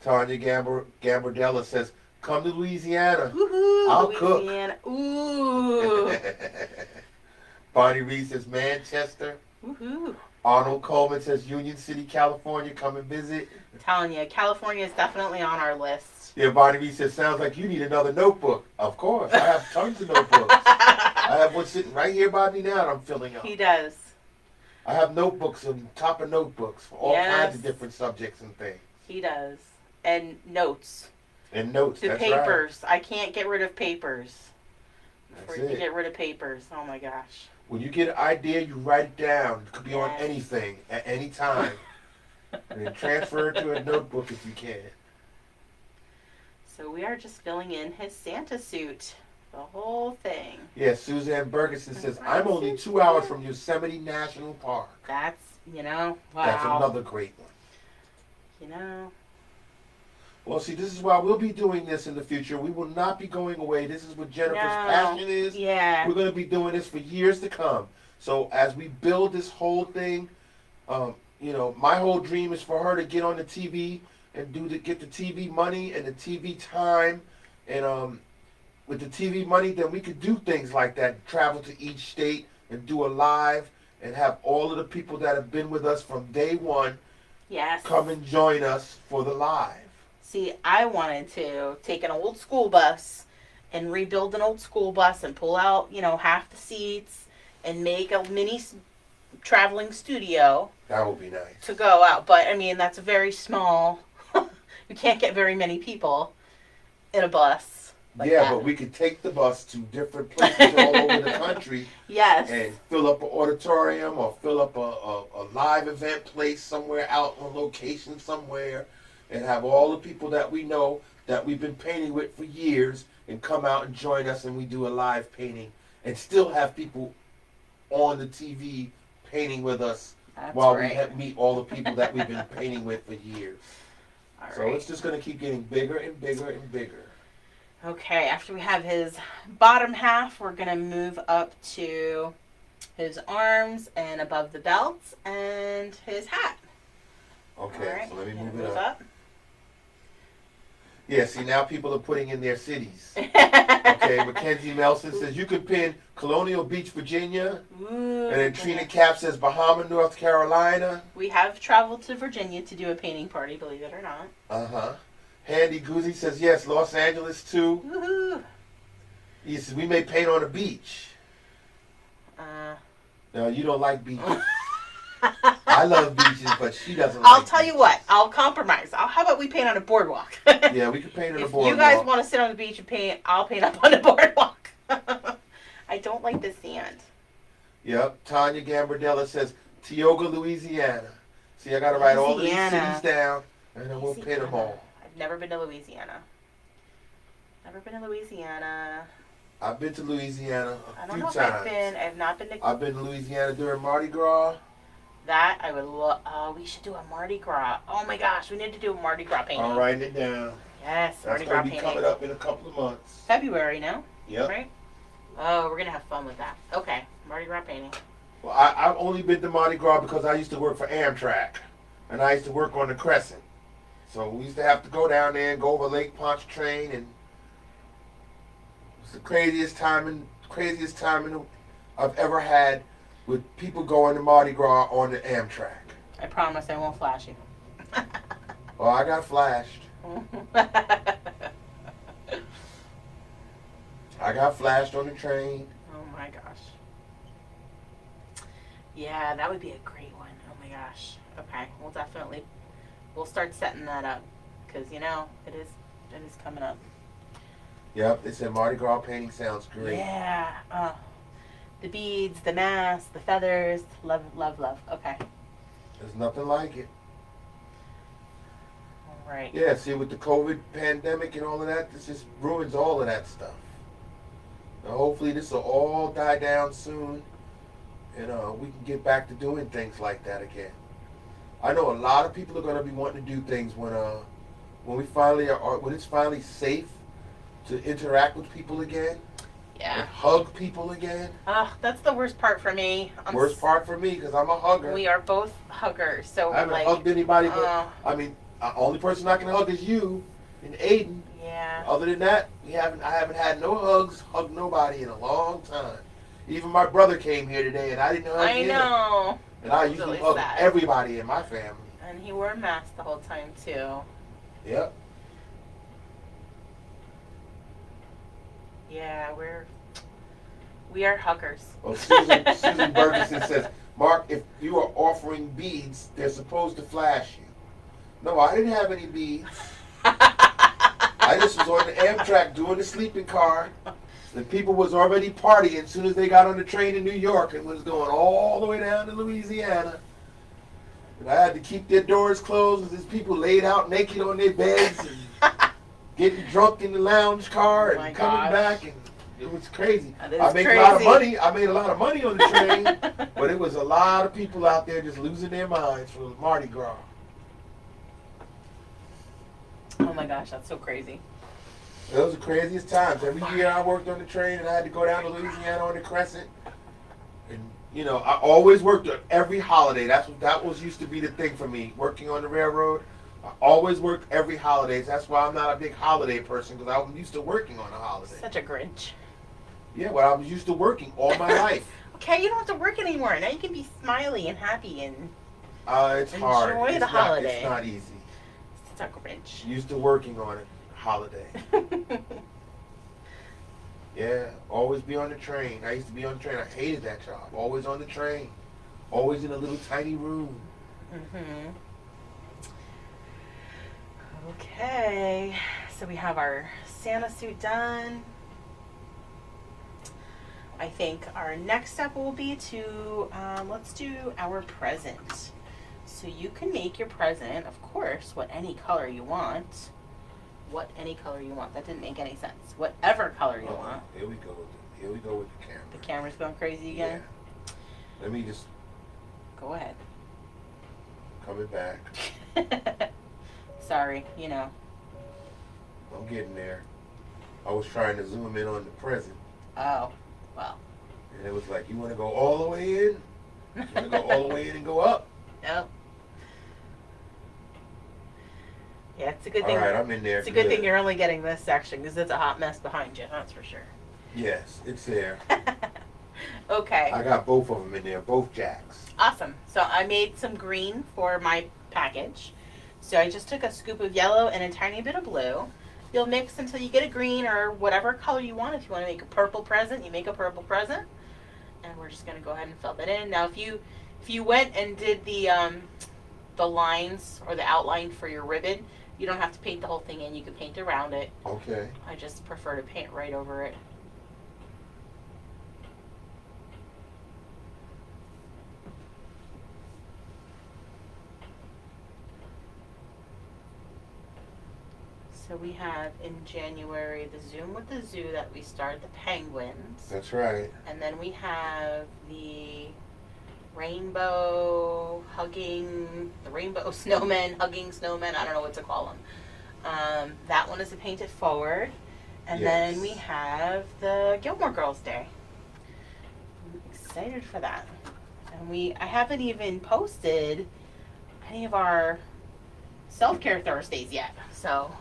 Tanya Gambardella says, come to Louisiana. Woohoo! I'll Louisiana. cook. Ooh. Bonnie Reed says, Manchester. Woohoo. Arnold Coleman says, Union City, California, come and visit. I'm telling you, California is definitely on our list. Yeah, Bonnie Reed says, sounds like you need another notebook. Of course. I have tons of notebooks. I have one sitting right here by me now that I'm filling up. He does. I have notebooks on top of notebooks for all kinds of different subjects and things. He does. And notes. And notes, The that's papers. right. I can't get rid of papers. That's Before you it. get rid of papers. Oh my gosh. When you get an idea, you write it down. It could be on Yes. anything, at any time. And then transfer it to a notebook if you can. So we are just filling in his Santa suit. The whole thing. Yeah, Suzanne Bergeson says, I'm only 2 hours from Yosemite National Park. That's, wow. That's another great one. Well, see, this is why we'll be doing this in the future. We will not be going away. This is what Jennifer's passion is. Yeah. We're going to be doing this for years to come. So as we build this whole thing, my whole dream is for her to get on the TV and get the TV money and the TV time. And with the TV money, then we could do things like that, travel to each state and do a live and have all of the people that have been with us from day one come and join us for the live. See, I wanted to take an old school bus and rebuild an old school bus and pull out, half the seats and make a mini traveling studio. That would be nice. To go out. But, that's a very small, you can't get very many people in a bus. Like that. But we could take the bus to different places all over the country. Yes. And fill up an auditorium or fill up a live event place somewhere out on location somewhere. And have all the people that we know that we've been painting with for years and come out and join us and we do a live painting. And still have people on the TV painting with us while we meet all the people that we've been painting with for years. So it's just going to keep getting bigger and bigger and bigger. Okay, after we have his bottom half, we're going to move up to his arms and above the belt and his hat. Okay, so let me move it up. Yeah, see, now people are putting in their cities. Okay, Mackenzie Melson says, you can pin Colonial Beach, Virginia. Ooh, and then Trina Cap says, Bahama, North Carolina. We have traveled to Virginia to do a painting party, believe it or not. Uh-huh. Handy Goozy says, yes, Los Angeles, too. Woohoo. He says, we may paint on the beach. No, you don't like beaches. I love beaches, but she doesn't like I'll tell you what. I'll compromise. How about we paint on a boardwalk? Yeah, we can paint on a boardwalk. If you guys want to sit on the beach and paint, I'll paint up on the boardwalk. I don't like the sand. Yep. Tanya Gambardella says, Tioga, Louisiana. See, I got to write all of these cities down, and then we'll paint them all. I've never been to Louisiana. I've been to Louisiana a few times. I've not been to... I've been to Louisiana during Mardi Gras. That I would love. Oh, we should do a Mardi Gras. Oh my gosh, we need to do a Mardi Gras painting. I'm writing it down. Yes, Mardi Gras painting. That's going to be coming up in a couple of months. February, no? Yep. Right? Oh, we're going to have fun with that. Okay, Mardi Gras painting. Well, I've only been to Mardi Gras because I used to work for Amtrak. And I used to work on the Crescent. So we used to have to go down there and go over Lake Pontchartrain, and it's the craziest time I've ever had with people going to Mardi Gras on the Amtrak. I promise I won't flash you. Well, I got flashed. I got flashed on the train. Oh my gosh. Yeah, that would be a great one. Oh my gosh. Okay, we'll start setting that up because it is coming up. Yep, they said Mardi Gras painting sounds great. Yeah. The beads, the mask, the feathers. Love, love, love. Okay. There's nothing like it. All right. Yeah, see, with the COVID pandemic and all of that, this just ruins all of that stuff. Now, hopefully this will all die down soon, and we can get back to doing things like that again. I know a lot of people are going to be wanting to do things when when it's finally safe to interact with people again, Yeah. and hug people again. That's the worst part for me. Worst part for me because I'm a hugger. We are both huggers, so I haven't hugged anybody, but I mean, the only person I can hug is you and Aiden. Yeah. Other than that, I haven't had no hugged nobody in a long time. Even my brother came here today, and I didn't hug him. I know. And I usually hug everybody in my family. And he wore a mask the whole time too. Yep. Yeah, we are huggers. Well, Susan Bergeson says, Mark, if you are offering beads, they're supposed to flash you. No, I didn't have any beads. I just was on the Amtrak doing the sleeping car. The people was already partying as soon as they got on the train in New York and was going all the way down to Louisiana. And I had to keep their doors closed because there's people laid out naked on their beds and getting drunk in the lounge car and coming back, and it was crazy. I made a lot of money. I made a lot of money on the train, but it was a lot of people out there just losing their minds for Mardi Gras. Oh my gosh, that's so crazy. Those are the craziest times. Every year I worked on the train and I had to go down to Louisiana on the Crescent. And, you know, I always worked on every holiday. That was used to be the thing for me, working on the railroad. I always worked every holiday. That's why I'm not a big holiday person, because I'm used to working on a holiday. Such a Grinch. Yeah, well, I was used to working all my life. Okay, you don't have to work anymore. Now you can be smiley and happy and it's hard. Enjoy the holiday. It's not easy. It's a Grinch. Used to working on it. Holiday. Yeah, always be on the train. I used to be on the train. I hated that job. Always on the train. Always in a little tiny room. Mm-hmm. Okay, so we have our Santa suit done. I think our next step will be to, let's do our present. So you can make your present, of course, any color you want. Any color you want. That didn't make any sense. Whatever color you want. Here we go. Here we go with the camera. The camera's going crazy again? Yeah. Let me just... Go ahead. Coming back. Sorry, you know. I'm getting there. I was trying to zoom in on the present. Oh, well. And it was like, you want to go all the way in? You want to go all the way in and go up? Nope. Yeah, it's a good thing. All right, I'm in there. It's a good thing you're only getting this section because it's a hot mess behind you. That's for sure. Yes, it's there. Okay. I got both of them in there, both jacks. Awesome. So I made some green for my package. So I just took a scoop of yellow and a tiny bit of blue. You'll mix until you get a green or whatever color you want. If you want to make a purple present, you make a purple present. And we're just going to go ahead and fill that in. Now, if you went and did the lines or the outline for your ribbon, you don't have to paint the whole thing in. You can paint around it. Okay. I just prefer to paint right over it. So we have in January the Zoom with the Zoo that we started the penguins. That's right. And then we have the rainbow snowmen, hugging snowmen, I don't know what to call them. That one is a painted forward. And Yes. then we have the Gilmore Girls Day. I'm excited for that. And I haven't even posted any of our self-care Thursdays yet. So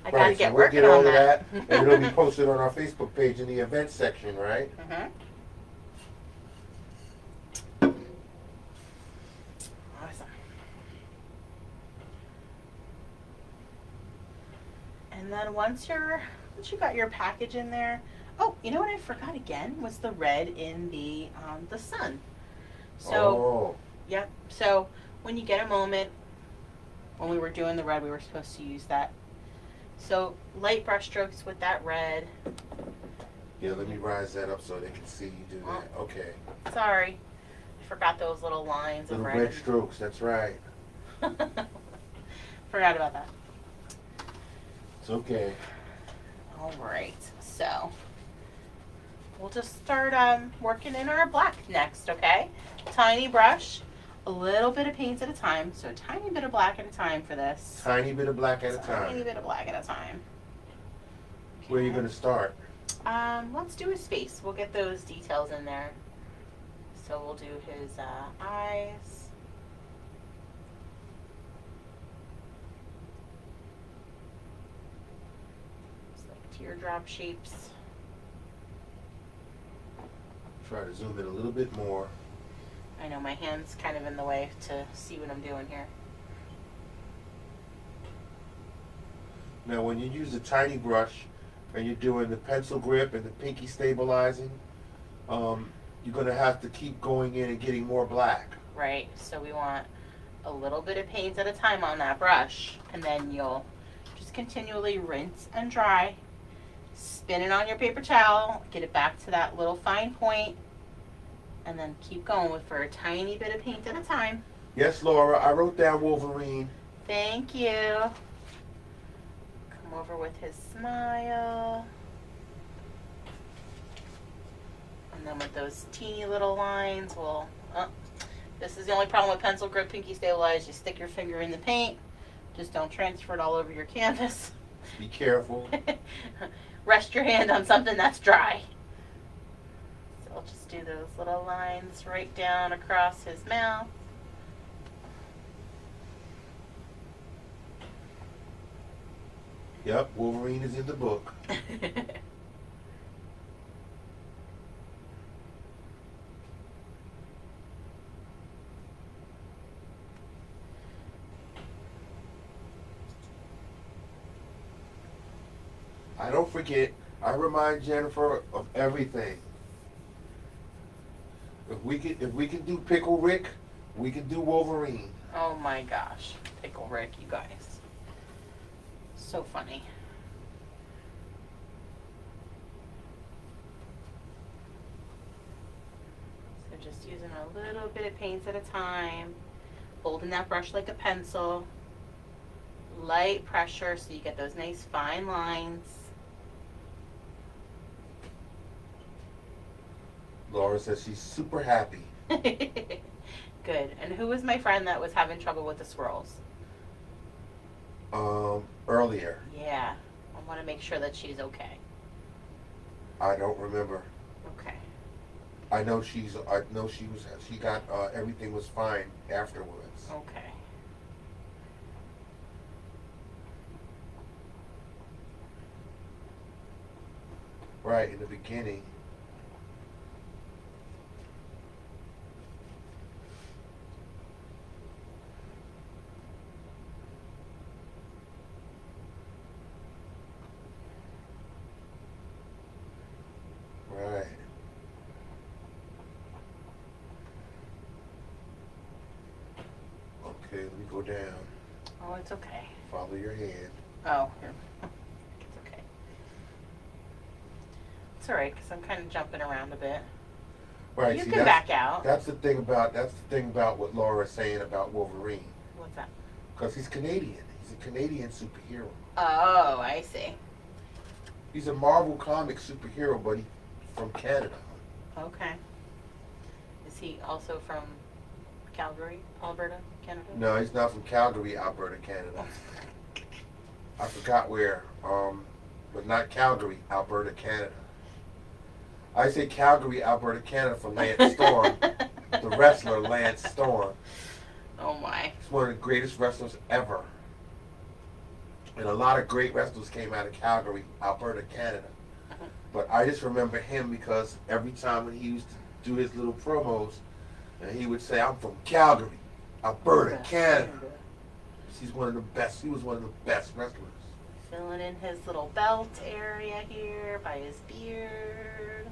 I gotta get working on that. And it'll be posted on our Facebook page in the events section, right? Mm-hmm. Awesome. And then once you got your package in there, oh, you know what I forgot again was the red in the sun. So, Yep. So when you get a moment, when we were doing the red, we were supposed to use that. So light brush strokes with that red. Yeah, let me rise that up so they can see you do that. Okay. Sorry, I forgot those little lines Little of red strokes, that's right. Forgot about that. It's okay. All right, so we'll just start working in our black next, okay? Tiny brush. a little bit of paint at a time, so a tiny bit of black at a time for this. Tiny bit of black at a time. Tiny bit of black at a time. Where are you going to start? Let's do his face. We'll get those details in there. So we'll do his eyes. It's like teardrop shapes. Try to zoom in a little bit more. I know my hand's kind of in the way to see what I'm doing here. Now when you use a tiny brush and you're doing the pencil grip and the pinky stabilizing, you're going to have to keep going in and getting more black. Right, so we want a little bit of paint at a time on that brush, and then you'll just continually rinse and dry. Spin it on your paper towel, get it back to that little fine point, and then keep going with for a tiny bit of paint at a time. Yes, Laura, I wrote down Wolverine. Thank you. Come over with his smile. And then with those teeny little lines, we'll, this is the only problem with pencil grip pinky stabilize. You stick your finger in the paint. Just don't transfer it all over your canvas. Be careful. Rest your hand on something that's dry. So I'll just do those little lines right down across his mouth. Yep, Wolverine is in the book. I don't forget, I remind Jennifer of everything. If we can do Pickle Rick, we can do Wolverine. Oh my gosh, Pickle Rick, you guys. So funny. So just using a little bit of paint at a time, holding that brush like a pencil, light pressure so you get those nice fine lines. Laura says she's super happy. Good. And who was my friend that was having trouble with the swirls? Earlier. Yeah. I want to make sure that she's okay. I don't remember. Okay. I know she got, everything was fine afterwards. Okay. Right, in the beginning. Right. Okay, let me go down. Oh, it's okay. Follow your hand. Oh, here. It's okay. It's alright, because I'm kind of jumping around a bit. Right. You see, can back out. That's the thing about what Laura's saying about Wolverine. What's that? Because he's Canadian. He's a Canadian superhero. Oh, I see. He's a Marvel comic superhero, but he's from Canada. Okay. Is he also from Calgary, Alberta, Canada? No, he's not from Calgary, Alberta, Canada. I forgot where, but not Calgary, Alberta, Canada. I say Calgary, Alberta, Canada for Lance Storm, the wrestler Lance Storm. Oh my. He's one of the greatest wrestlers ever. And a lot of great wrestlers came out of Calgary, Alberta, Canada. But I just remember him because every time when he used to do his little promos, and he would say, "I'm from Calgary, Alberta, Canada." He's one of the best. He was one of the best wrestlers. Filling in his little belt area here by his beard.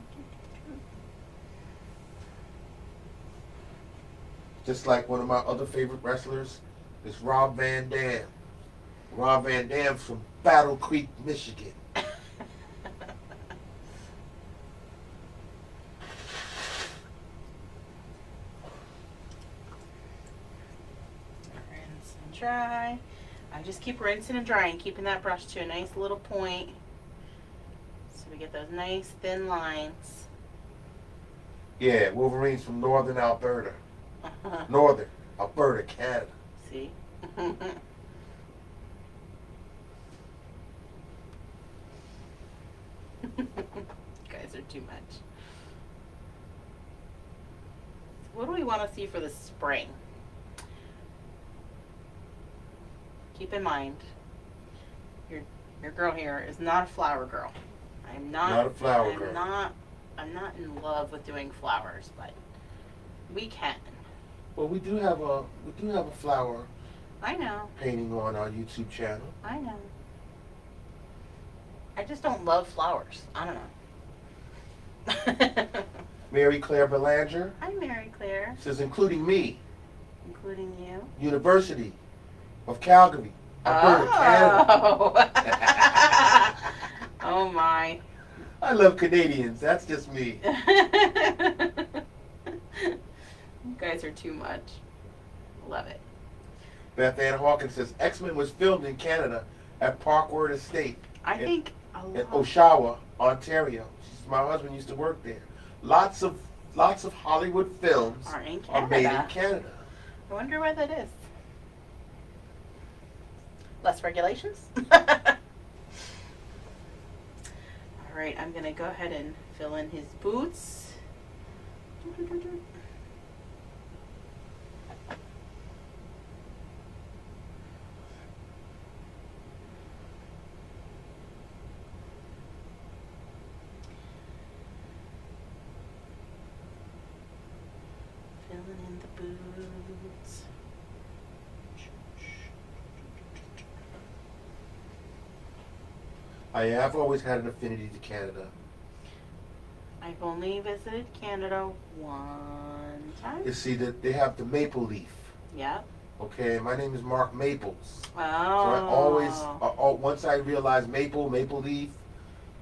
Just like one of my other favorite wrestlers is Rob Van Dam. Rob Van Dam's from Battle Creek, Michigan. Rinse and dry. I just keep rinsing and drying, keeping that brush to a nice little point so we get those nice thin lines. Yeah, Wolverine's from northern Alberta. Northern. Alberta, Canada. See? You guys are too much. What do we want to see for the spring? Keep in mind, your girl here is not a flower girl. I'm not a flower girl. I'm not in love with doing flowers, but we can. Well, we do have a flower I know. painting on our YouTube channel. I know. I just don't love flowers. I don't know. Mary Claire Belanger Hi, Mary Claire. says, including me, Including you. University of Calgary, Alberta, Canada. Oh my. I love Canadians. That's just me. You guys are too much. Love it. Beth Ann Hawkins says, X-Men was filmed in Canada at Parkwood Estate I think a in lot. Oshawa, Ontario. My husband used to work there. Lots of Hollywood films Are in are made in Canada. Canada. I wonder why that is. Less regulations? Alright, I'm going to go ahead and fill in his boots. Filling in the boots. I have always had an affinity to Canada. I've only visited Canada one time. You see that they have the maple leaf. Yep. Okay, my name is Mark Maples. Oh. So I always, once I realized maple leaf,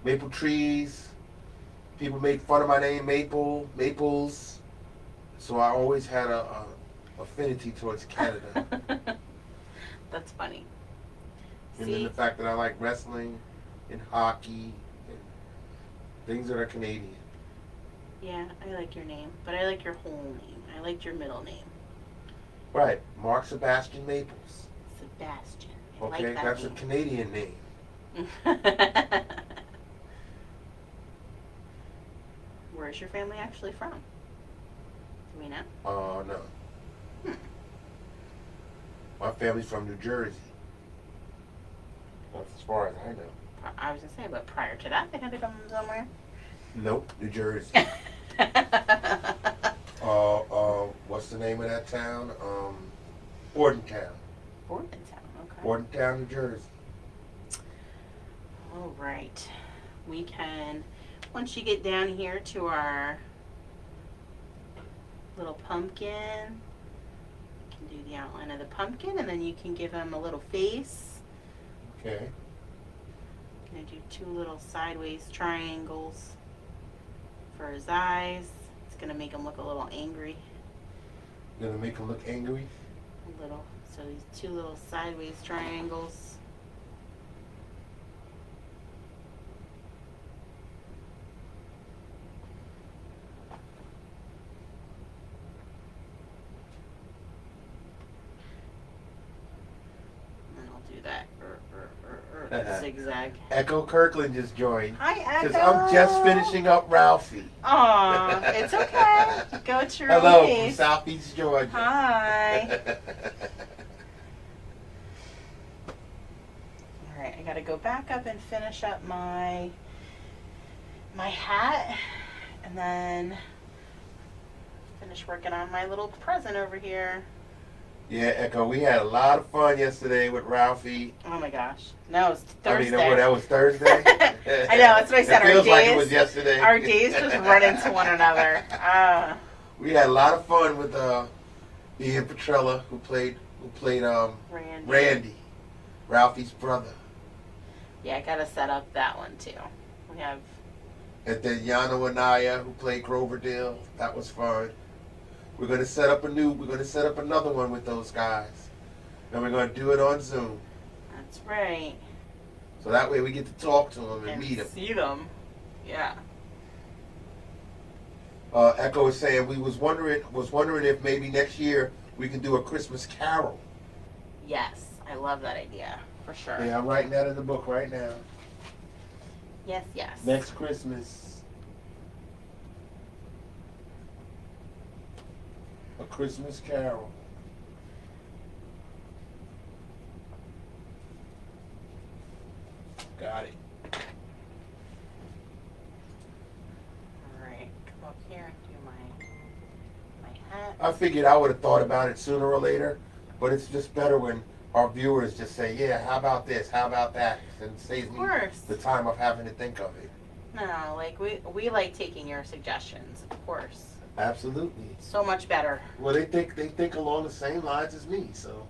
maple trees, people made fun of my name, Maples. So I always had a affinity towards Canada. That's funny. And then the fact that I like wrestling and hockey and things that are Canadian. Yeah, I like your name, but I like your whole name. I liked your middle name. Right, Mark Sebastian Maples. Sebastian. I Okay, like that that's name. a Canadian name. Where's your family actually from? Do we know? No. My family's from New Jersey. That's as far as I know. I was going to say, but prior to that, they had to come from somewhere. Nope, New Jersey. What's the name of that town? Bordentown. Bordentown, okay. Bordentown, New Jersey. All right. We can, once you get down here to our little pumpkin, you can do the outline of the pumpkin, and then you can give him a little face. Okay. I'm going to do two little sideways triangles for his eyes. It's going to make him look a little angry. Gonna make him look angry? A little. So these two little sideways triangles. And I'll do that zigzag. Echo Kirkland just joined. Hi, Echo. Says, I'm just finishing up Ralphie. Aw, it's okay. Go at your own Hello from pace. Southeast Georgia. Hi. All right, I got to go back up and finish up my hat, and then finish working on my little present over here. Yeah, Echo, we had a lot of fun yesterday with Ralphie. Oh my gosh. No, it's Thursday. I mean, that was Thursday? I know, that's what I said. It feels like it was yesterday. Our days just run into one another. We had a lot of fun with Ian Petrella, who played Randy, Ralphie's brother. Yeah, I gotta set up that one too. We have. And then Yano Anaya, who played Groverdale. That was fun. We're gonna set up another one with those guys, and we're gonna do it on Zoom. That's right. So that way we get to talk to them and meet them. See them. Yeah. Echo is saying was wondering if maybe next year We can do a Christmas Carol. Yes, I love that idea, for sure. Yeah, I'm writing that in the book right now. Yes, yes. Next Christmas. A Christmas Carol. Got it. Alright, come up here and do my hat. I figured I would have thought about it sooner or later, but it's just better when our viewers just say, yeah, how about this, how about that, and it saves me the time of having to think of it. No, like we like taking your suggestions, of course. Absolutely. So much better. Well, they think along the same lines as me, so.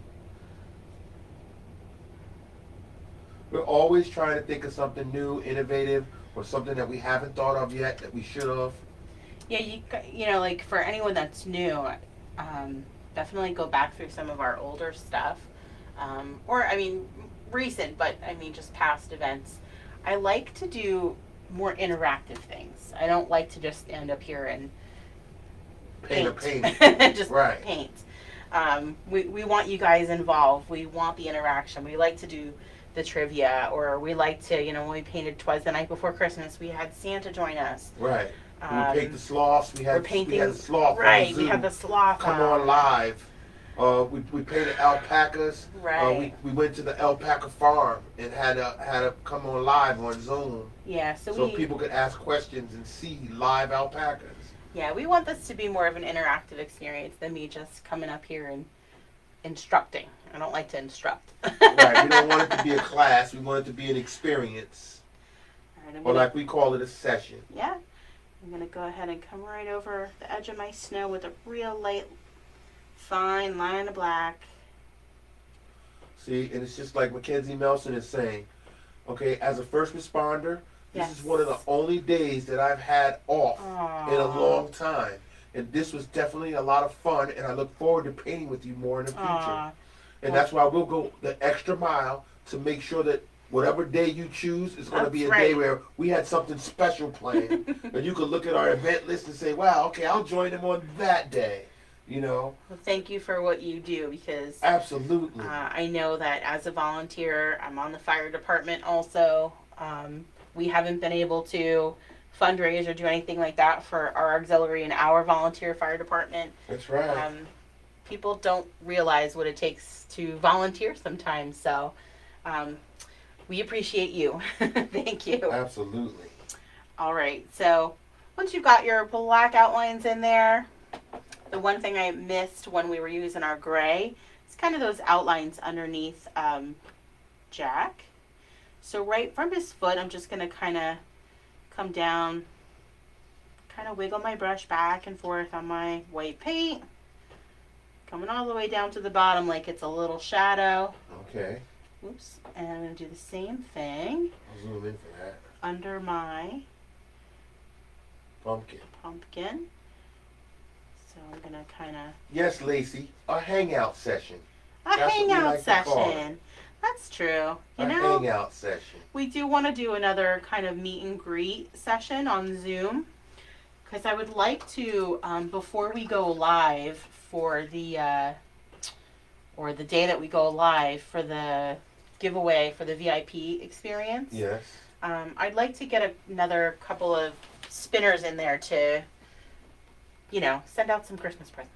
We're always trying to think of something new, innovative, or something that we haven't thought of yet that we should have. Yeah, you know, like for anyone that's new, definitely go back through some of our older stuff. Or, I mean, recent, but I mean just past events. I like to do more interactive things. I don't like to just stand up here and paint. Just right. paint. We want you guys involved. We want the interaction. We like to do the trivia, or we like to, you know, when we painted Twas the Night Before Christmas, we had Santa join us. Right. We paint the sloths. We had the sloth. Right. We had the sloth. Come on live. We painted alpacas. Right. We went to the alpaca farm and had a come on live on Zoom. Yeah. So people could ask questions and see live alpacas. Yeah, we want this to be more of an interactive experience than me just coming up here and instructing. I don't like to instruct. Right. We don't want it to be a class. We want it to be an experience. All right, or like we call it, a session. Yeah. I'm going to go ahead and come right over the edge of my snow with a real light, fine line of black. See, and it's just like Mackenzie Melson is saying, okay, as a first responder, this is one of the only days that I've had off in a long time. And this was definitely a lot of fun, and I look forward to painting with you more in the future. And that's why we'll go the extra mile to make sure that whatever day you choose is going to be a day where we had something special planned. And you could look at our event list and say, wow, okay, I'll join them on that day. You know? Well, thank you for what you do, because absolutely, I know that as a volunteer, I'm on the fire department also. We haven't been able to fundraise or do anything like that for our auxiliary and our volunteer fire department. That's right. People don't realize what it takes to volunteer sometimes, so we appreciate you. Thank you. Absolutely. All right, so once you've got your black outlines in there, the one thing I missed when we were using our gray is kind of those outlines underneath Jack. So right from his foot, I'm just going to kind of come down, kind of wiggle my brush back and forth on my white paint, coming all the way down to the bottom like it's a little shadow. Okay. Oops. And I'm going to do the same thing. I'll zoom in for that. Under my pumpkin. So I'm going to kind of... Yes, Lacey, a hangout session. That's hangout session. That's true. You know, hangout session. We do want to do another kind of meet and greet session on Zoom, because I would like to, before we go live for the, or the day that we go live for the giveaway for the VIP experience. Yes. I'd like to get another couple of spinners in there to, you know, send out some Christmas presents.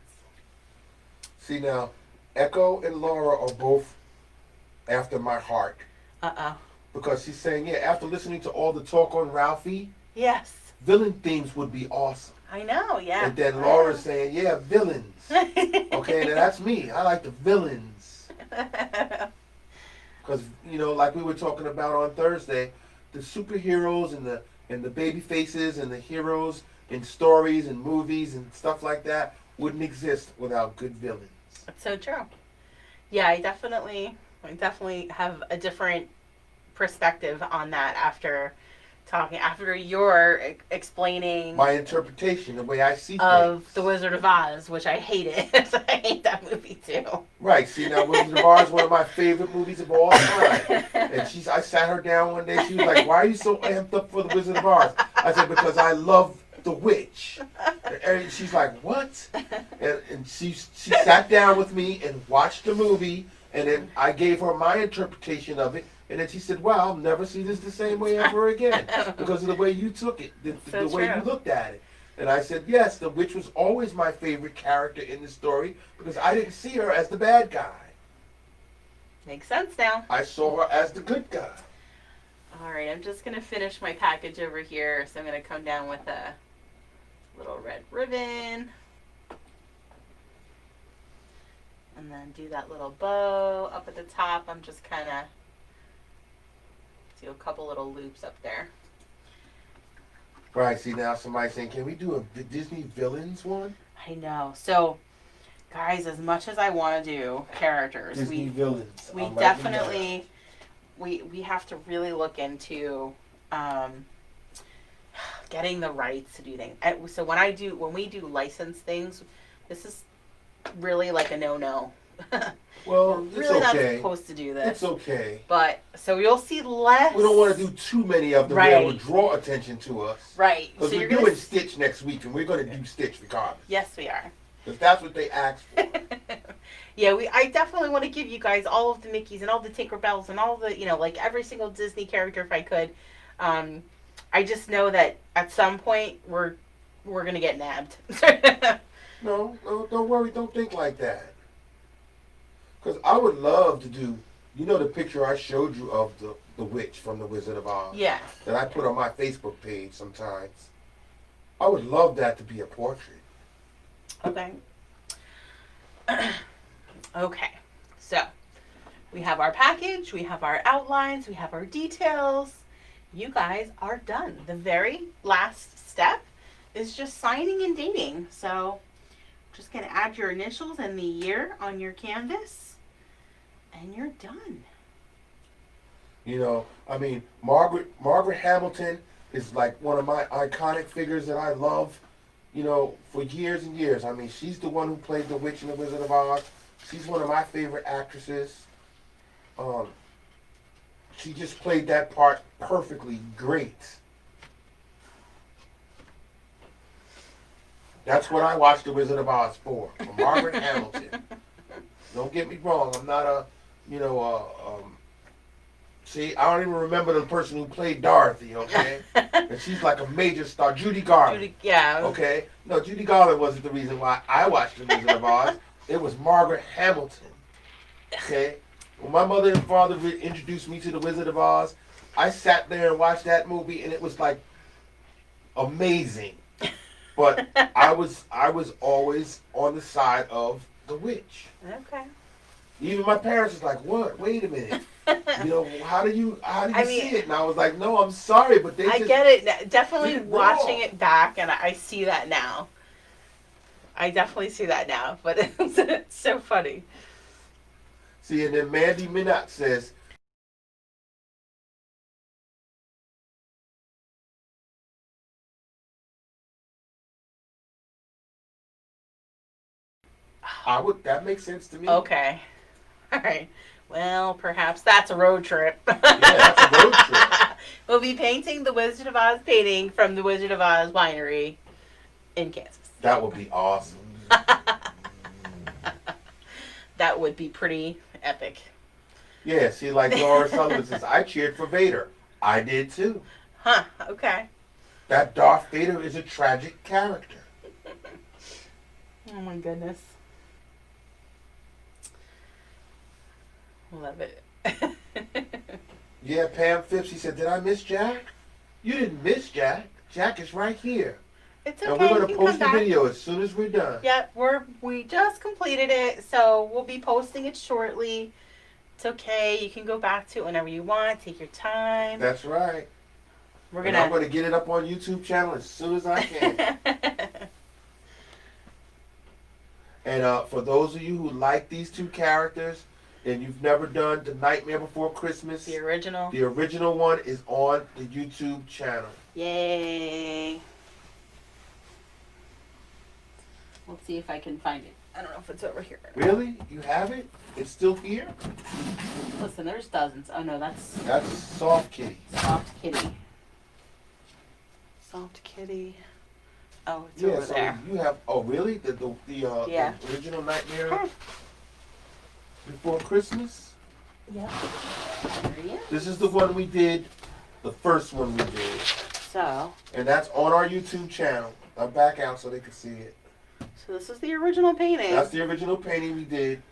See now, Echo and Laura are both after my heart. Because she's saying, yeah, after listening to all the talk on Ralphie, yes, villain themes would be awesome. I know, yeah. And then Laura's saying, yeah, villains. Okay, now that's me. I like the villains. Because, you know, like we were talking about on Thursday, the superheroes and the baby faces and the heroes in stories and movies and stuff like that wouldn't exist without good villains. That's so true. Yeah, I definitely have a different perspective on that after you're explaining my interpretation, the way I see of things. The Wizard of Oz, which I hated. I hate that movie too. Right. See, now Wizard of Oz is one of my favorite movies of all time. And I sat her down one day. She was like, "Why are you so amped up for the Wizard of Oz?" I said, "Because I love the witch. And she's like, what? And she sat down with me and watched the movie, and then I gave her my interpretation of it, and then she said, well, I'll never see this the same way ever again because of the way you took it, the way you looked at it. And I said, yes, the witch was always my favorite character in the story because I didn't see her as the bad guy. Makes sense now. I saw her as the good guy. All right, I'm just going to finish my package over here. So I'm going to come down with a little red ribbon. And then do that little bow up at the top. I'm just kind of do a couple little loops up there. Right, see now somebody's saying, can we do a Disney villains one? I know. So, guys, as much as I want to do characters, Disney villains. We definitely, we have to really look into getting the rights to do things. So when we do licensed things, this is really like a no-no. Well, we're really it's okay. not supposed to do this. It's okay. But so you'll see less. We don't want to do too many of them where it would draw attention to us. Right. Because so we're doing Stitch next week, and we're going to do Stitch regardless. Yes, we are. Because that's what they asked for. Yeah, I definitely want to give you guys all of the Mickeys and all the Tinkerbells and all the, like every single Disney character if I could. I just know that at some point we're going to get nabbed. No, don't worry. Don't think like that. Because I would love to do, the picture I showed you of the witch from The Wizard of Oz? Yeah. That I put on my Facebook page sometimes. I would love that to be a portrait. Okay. Okay. So, we have our package, we have our outlines, we have our details. You guys are done. The very last step is just signing and dating. So, just going to add your initials and the year on your canvas. And you're done. Margaret Hamilton is like one of my iconic figures that I love, for years and years. I mean, she's the one who played the witch in The Wizard of Oz. She's one of my favorite actresses. She just played that part perfectly great. That's what I watched The Wizard of Oz for Margaret Hamilton. Don't get me wrong, I'm not a, see, I don't even remember the person who played Dorothy, okay? And she's like a major star, Judy Garland. Yeah. Okay? No, Judy Garland wasn't the reason why I watched The Wizard of Oz. It was Margaret Hamilton. Okay? When my mother and father introduced me to The Wizard of Oz, I sat there and watched that movie, and it was like amazing. But I was always on the side of the witch. Okay. Even my parents was like, "What? Wait a minute. How do you see it?" And I was like, "No, I'm sorry, but I get it. Definitely watching it back, and I see that now. I definitely see that now, but it's so funny." See, and then Mandy Minot says, that makes sense to me. Okay. All right. Well, perhaps that's a road trip. Yeah, that's a road trip. We'll be painting the Wizard of Oz painting from the Wizard of Oz winery in Kansas. That would be awesome. That would be pretty epic. Yeah, see, like Laura Sullivan says, I cheered for Vader. I did too. Huh, okay. That Darth Vader is a tragic character. Oh my goodness. Love it. Yeah, Pam Phipps, she said, did I miss Jack? You didn't miss Jack. Jack is right here. It's okay. And we're going to post the video as soon as we're done. Yep, we just completed it, so we'll be posting it shortly. It's okay. You can go back to it whenever you want. Take your time. That's right. I'm going to get it up on YouTube channel as soon as I can. And for those of you who like these two characters and you've never done The Nightmare Before Christmas, the original one is on the YouTube channel. Yay. Let's see if I can find it. I don't know if it's over here. Really? You have it? It's still here? Listen, there's dozens. Oh no, that's Soft Kitty. Soft Kitty. Soft Kitty. Oh, it's Yeah, over so there. you have, oh really? Yeah. The original Nightmare Before Christmas? Yep. There he is. This is the one we did, the first one we did. So. And that's on our YouTube channel. I'll back out so they can see it. So this is the original painting. That's the original painting we did.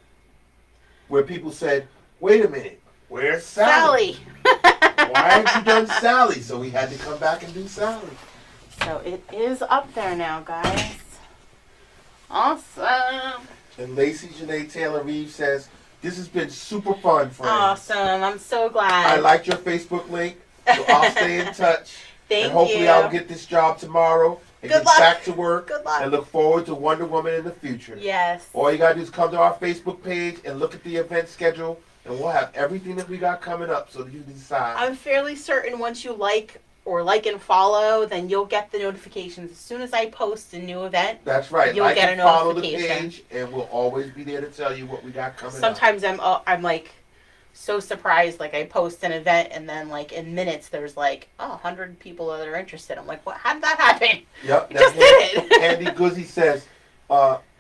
Where people said, wait a minute, where's Sally? Why haven't you done Sally? So we had to come back and do Sally. So it is up there now, guys. Awesome. And Lacey Janae Taylor Reeves says, this has been super fun, friends. Awesome. I'm so glad. I liked your Facebook link, so I'll stay in touch. Thank and hopefully you. I'll get this job tomorrow and Good get luck. back to work. Good luck. And look forward to Wonder Woman in the future. Yes. All you got to do is come to our Facebook page and look at the event schedule, and we'll have everything that we got coming up so that you decide. I'm fairly certain once you like and follow, then you'll get the notifications. As soon as I post a new event, That's right. You'll like get and a follow the notification. page, and we'll always be there to tell you what we got coming up. sometimes I'm like so surprised. Like I post an event and then like in minutes there's like 100 people that are interested. I'm like, what? How did that happen? Yep. I just did it. Andy Guzzi says,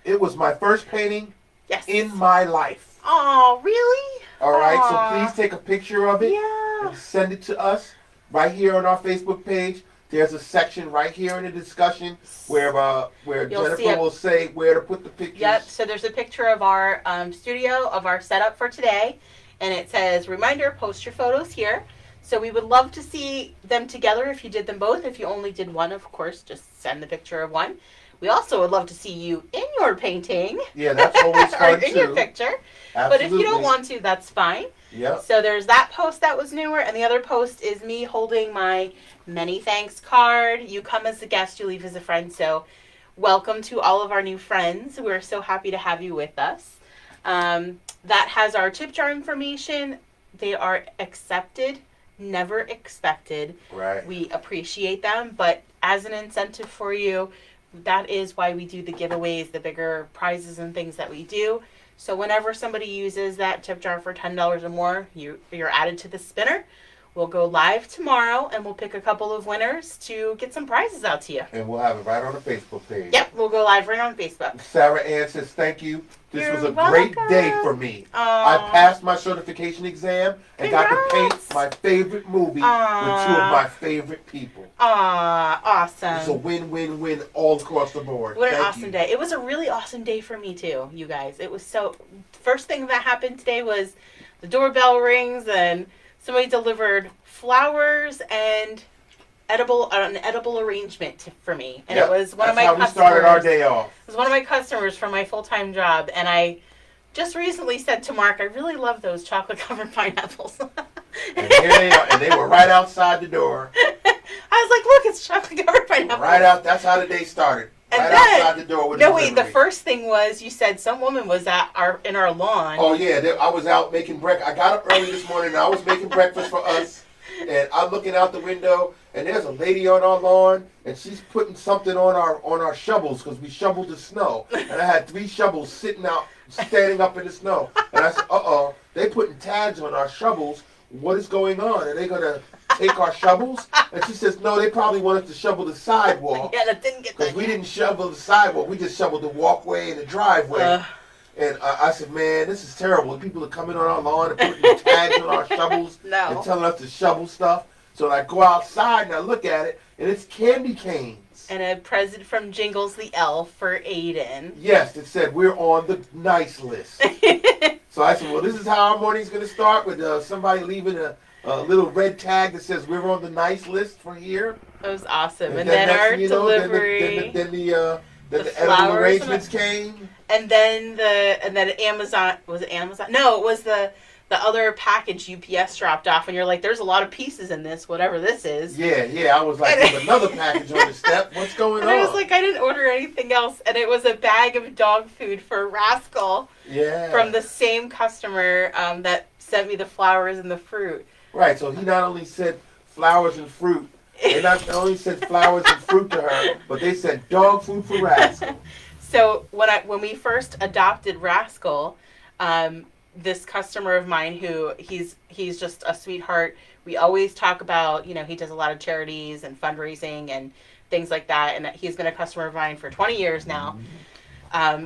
it was my first painting Yes. in my life. Oh, really? All right, Aw. so please take a picture of it Yeah. and send it to us right here on our Facebook page. There's a section right here in the discussion where You'll see Jennifer it. will say where to put the pictures. Yep. So there's a picture of our studio, of our setup for today, and it says, "Reminder: post your photos here." So we would love to see them together. If you did them both, if you only did one, of course, just send the picture of one. We also would love to see you in your painting. Yeah, that's always or fun in too. your picture. Absolutely. But if you don't want to, that's fine. Yep. So there's that post that was newer, and the other post is me holding my many thanks card. You come as a guest, you leave as a friend. So welcome to all of our new friends. We're so happy to have you with us. That has our tip jar information. They are accepted, never expected. Right. We appreciate them, but as an incentive for you, that is why we do the giveaways, the bigger prizes and things that we do. So whenever somebody uses that tip jar for $10 or more, you're added to the spinner. We'll go live tomorrow, and we'll pick a couple of winners to get some prizes out to you. And we'll have it right on the Facebook page. Yep, we'll go live right on Facebook. Sarah Ann says, thank you. This You're was a great welcome. day for me. Aw. I passed my certification exam and got to paint Congrats. my favorite movie Aw. with two of my favorite people. Awesome. It's a win-win-win all across the board. What an Thank awesome you. day. It was a really awesome day for me too, you guys. It was so, first thing that happened today was the doorbell rings and somebody delivered flowers and an edible arrangement for me. And Yep, it was one of that's my how customers. we started our day off. It was one of my customers for my full-time job, and I just recently said to Mark, I really love those chocolate-covered pineapples. And here they are, and they were right outside the door. I was like, look, it's chocolate-covered pineapples. Right out, that's how the day started. And Right then- outside the door with No, wait, the delivery. first thing was you said some woman was in our lawn. Oh yeah, I was out making breakfast. I got up early this morning and I was making breakfast for us. And I'm looking out the window and there's a lady on our lawn and she's putting something on our shovels because we shoveled the snow. And I had 3 shovels standing up in the snow. And I said, they putting tags on our shovels. What is going on? Are they gonna take our shovels? And she says, no, they probably want us to shovel the sidewalk. Yeah, that didn't get Because that. we didn't shovel the sidewalk, we just shoveled the walkway and the driveway. And I said, man, this is terrible. People are coming on our lawn and putting tags on our shovels No. and telling us to shovel stuff. So I go outside and I look at it, and it's candy canes. And a present from Jingles the Elf for Aiden. Yes, it said we're on the nice list. So I said, well, this is how our morning's going to start with somebody leaving a little red tag that says we're on the nice list for here. That was awesome. And then then next our thing you know, delivery. then the The edible flowers arrangements came. And then Amazon, was it Amazon? No, it was the other package UPS dropped off, and you're like, there's a lot of pieces in this, whatever this is. Yeah, I was like, there's another package on the step. What's going And on? I was like, I didn't order anything else, and it was a bag of dog food for Rascal yeah. from the same customer that sent me the flowers and the fruit. Right, so he not only said flowers and fruit, they not only said flowers and fruit to her, but they said dog food for Rascal. So when we first adopted Rascal, this customer of mine who he's just a sweetheart. We always talk about, he does a lot of charities and fundraising and things like that. And he's been a customer of mine for 20 years now.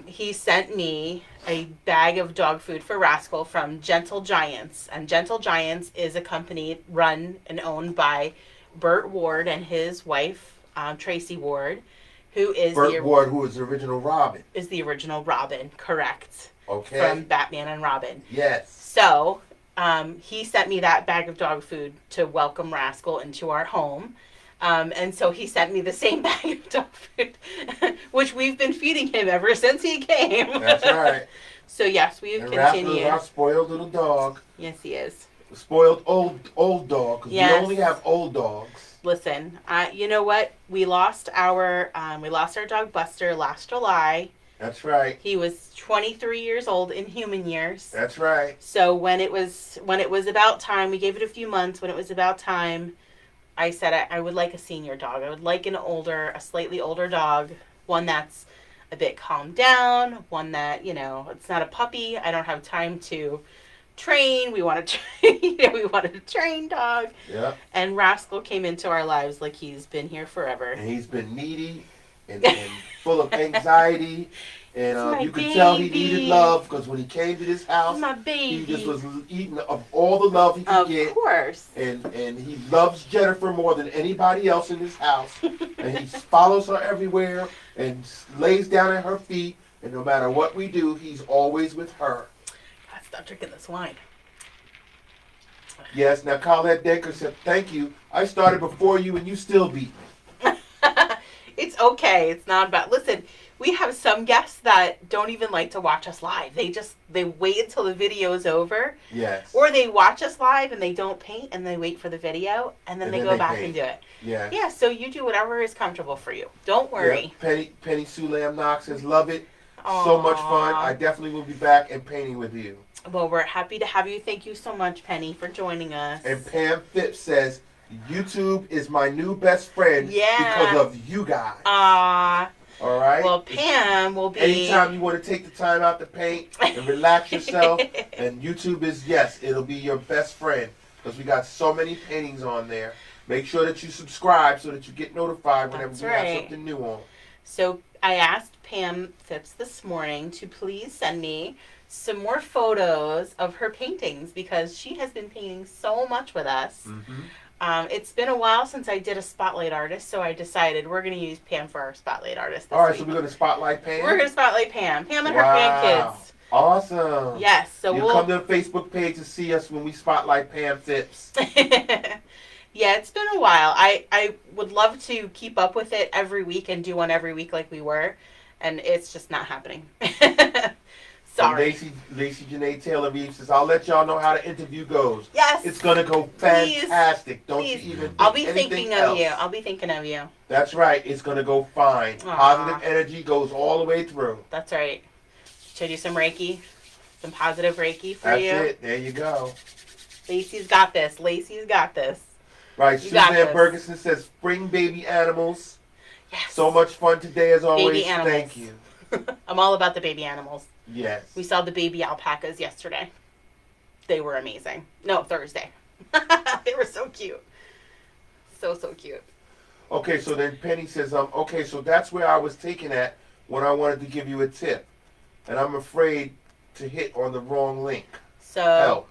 He sent me a bag of dog food for Rascal from Gentle Giants. And Gentle Giants is a company run and owned by Burt Ward and his wife, Tracy Ward, who is Burt Ward, who is the original Robin. Is the original Robin, correct. Okay. From Batman and Robin. Yes. So, he sent me that bag of dog food to welcome Rascal into our home. And so he sent me the same bag of dog food, which we've been feeding him ever since he came. That's right. So yes, we've continued. Rascal is our spoiled little dog. Yes, he is. Spoiled old dog, because yes. we only have old dogs. Listen, you know what? We lost our dog Buster last July. That's right. He was 23 years old in human years. That's right. So when it was about time, we gave it a few months. When it was about time, I said I would like a senior dog. I would like a slightly older dog, one that's a bit calmed down, one that, it's not a puppy. I don't have time to train. We want to we wanted a trained dog. Yeah. And Rascal came into our lives like he's been here forever. And he's been needy and full of anxiety. And you could tell he needed love, because when he came to this house, my baby. he just was eating of all the love he could get. Of course. And he loves Jennifer more than anybody else in this house. And he follows her everywhere and lays down at her feet. And no matter what we do, he's always with her. God, stop drinking this wine. Yes, now Colette Decker said, thank you. I started before you and you still beat me. It's okay. It's not about... Listen, we have some guests that don't even like to watch us live. They wait until the video is over. Yes. Or they watch us live and they don't paint and they wait for the video and then they go back and do it. Yeah. Yeah, so you do whatever is comfortable for you. Don't worry. Yeah. Penny Sue Lamb Knox says, love it. Aww. So much fun. I definitely will be back and painting with you. Well, we're happy to have you. Thank you so much, Penny, for joining us. And Pam Phipps says, YouTube is my new best friend because of you guys. All right? Well, Pam will be... Anytime you want to take the time out to paint and relax yourself, and YouTube is, it'll be your best friend, because we got so many paintings on there. Make sure that you subscribe so that you get notified whenever we have something new on. So I asked Pam Phipps this morning to please send me some more photos of her paintings, because she has been painting so much with us. Mm-hmm. It's been a while since I did a spotlight artist, so I decided we're going to use Pam for our spotlight artist this week. So we're going to spotlight Pam? We're going to spotlight Pam. Pam and her grandkids. Awesome. Yes. So you'll come to the Facebook page to see us when we spotlight Pam Phipps. Yeah, it's been a while. I would love to keep up with it every week and do one every week like we were, and it's just not happening. Sorry. Lacey Janae Taylor Reeves says, I'll let y'all know how the interview goes. Yes. It's going to go fantastic. Don't you even think I'll be anything thinking else. of you. I'll be thinking of you. That's right. It's going to go fine. Aww. Positive energy goes all the way through. That's right. Should I do some Reiki? Some positive Reiki for you? That's it. There you go. Lacey's got this. Lacey's got this. Right. Suzanne Bergeson says, spring baby animals. Yes. So much fun today as always. Baby animals. Thank you. I'm all about the baby animals. Yes. We saw the baby alpacas yesterday. They were amazing. No, Thursday. They were so cute. So cute. Okay, so then Penny says, okay, so that's where I was taken at when I wanted to give you a tip. And I'm afraid to hit on the wrong link. Help.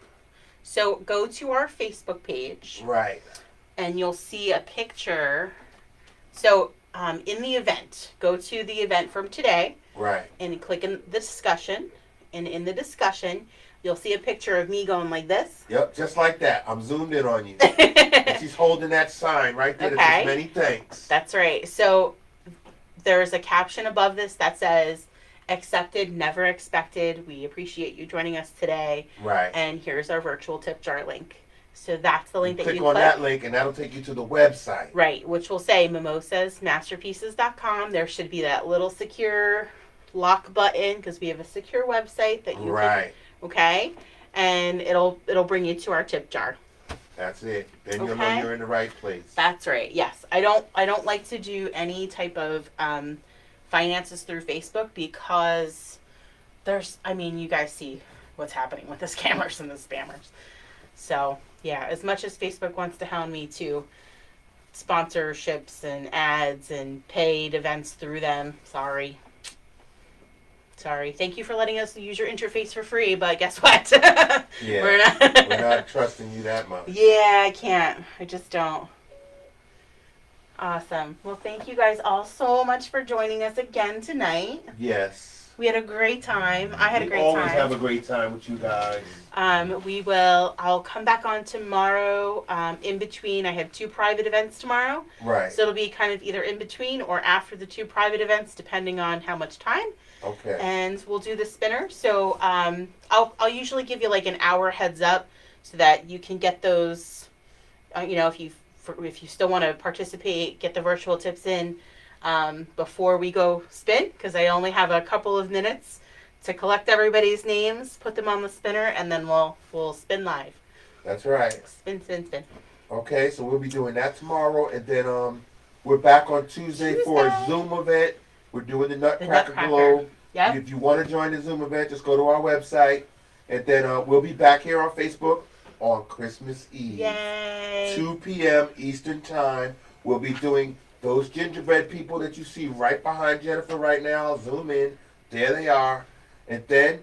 So go to our Facebook page. Right. And you'll see a picture. So in the event, go to the event from today. Right. And click in the discussion. And in the discussion, you'll see a picture of me going like this. Yep, just like that. I'm zoomed in on you. And she's holding that sign right there that says many thanks. That's right. So there's a caption above this that says, accepted, never expected. We appreciate you joining us today. Right. And here's our virtual tip jar link. So that's the link that you click on that link, and that'll take you to the website. Right, which will say mimosasmasterpieces.com. There should be that little secure lock button, because we have a secure website that you can, okay? And it'll bring you to our tip jar. That's it. Then you'll know you're in the right place. That's right. Yes. I don't like to do any type of finances through Facebook, because you guys see what's happening with the scammers and the spammers. So, yeah, as much as Facebook wants to hound me to sponsorships and ads and paid events through them. Sorry. Thank you for letting us use your interface for free, but guess what? Yeah, we're not trusting you that much. Yeah, I can't. I just don't. Awesome. Well, thank you guys all so much for joining us again tonight. Yes. We had a great time. I had a great time. We always have a great time with you guys. I'll come back on tomorrow. In between, I have 2 private events tomorrow. Right. So it'll be kind of either in between or after the 2 private events, depending on how much time. Okay. And we'll do the spinner. So I'll usually give you like an hour heads up so that you can get those. If you still want to participate, get the virtual tips in before we go spin, because I only have a couple of minutes to collect everybody's names, put them on the spinner, and then we'll spin live. That's right. Spin. Okay, so we'll be doing that tomorrow, and then we're back on Tuesday for a Zoom event. We're doing the Nutcracker Globe. Yep. If you want to join the Zoom event, just go to our website, and then we'll be back here on Facebook on Christmas Eve. Yay. 2 p.m. Eastern Time. We'll be doing those gingerbread people that you see right behind Jennifer right now. I'll zoom in. There they are. And then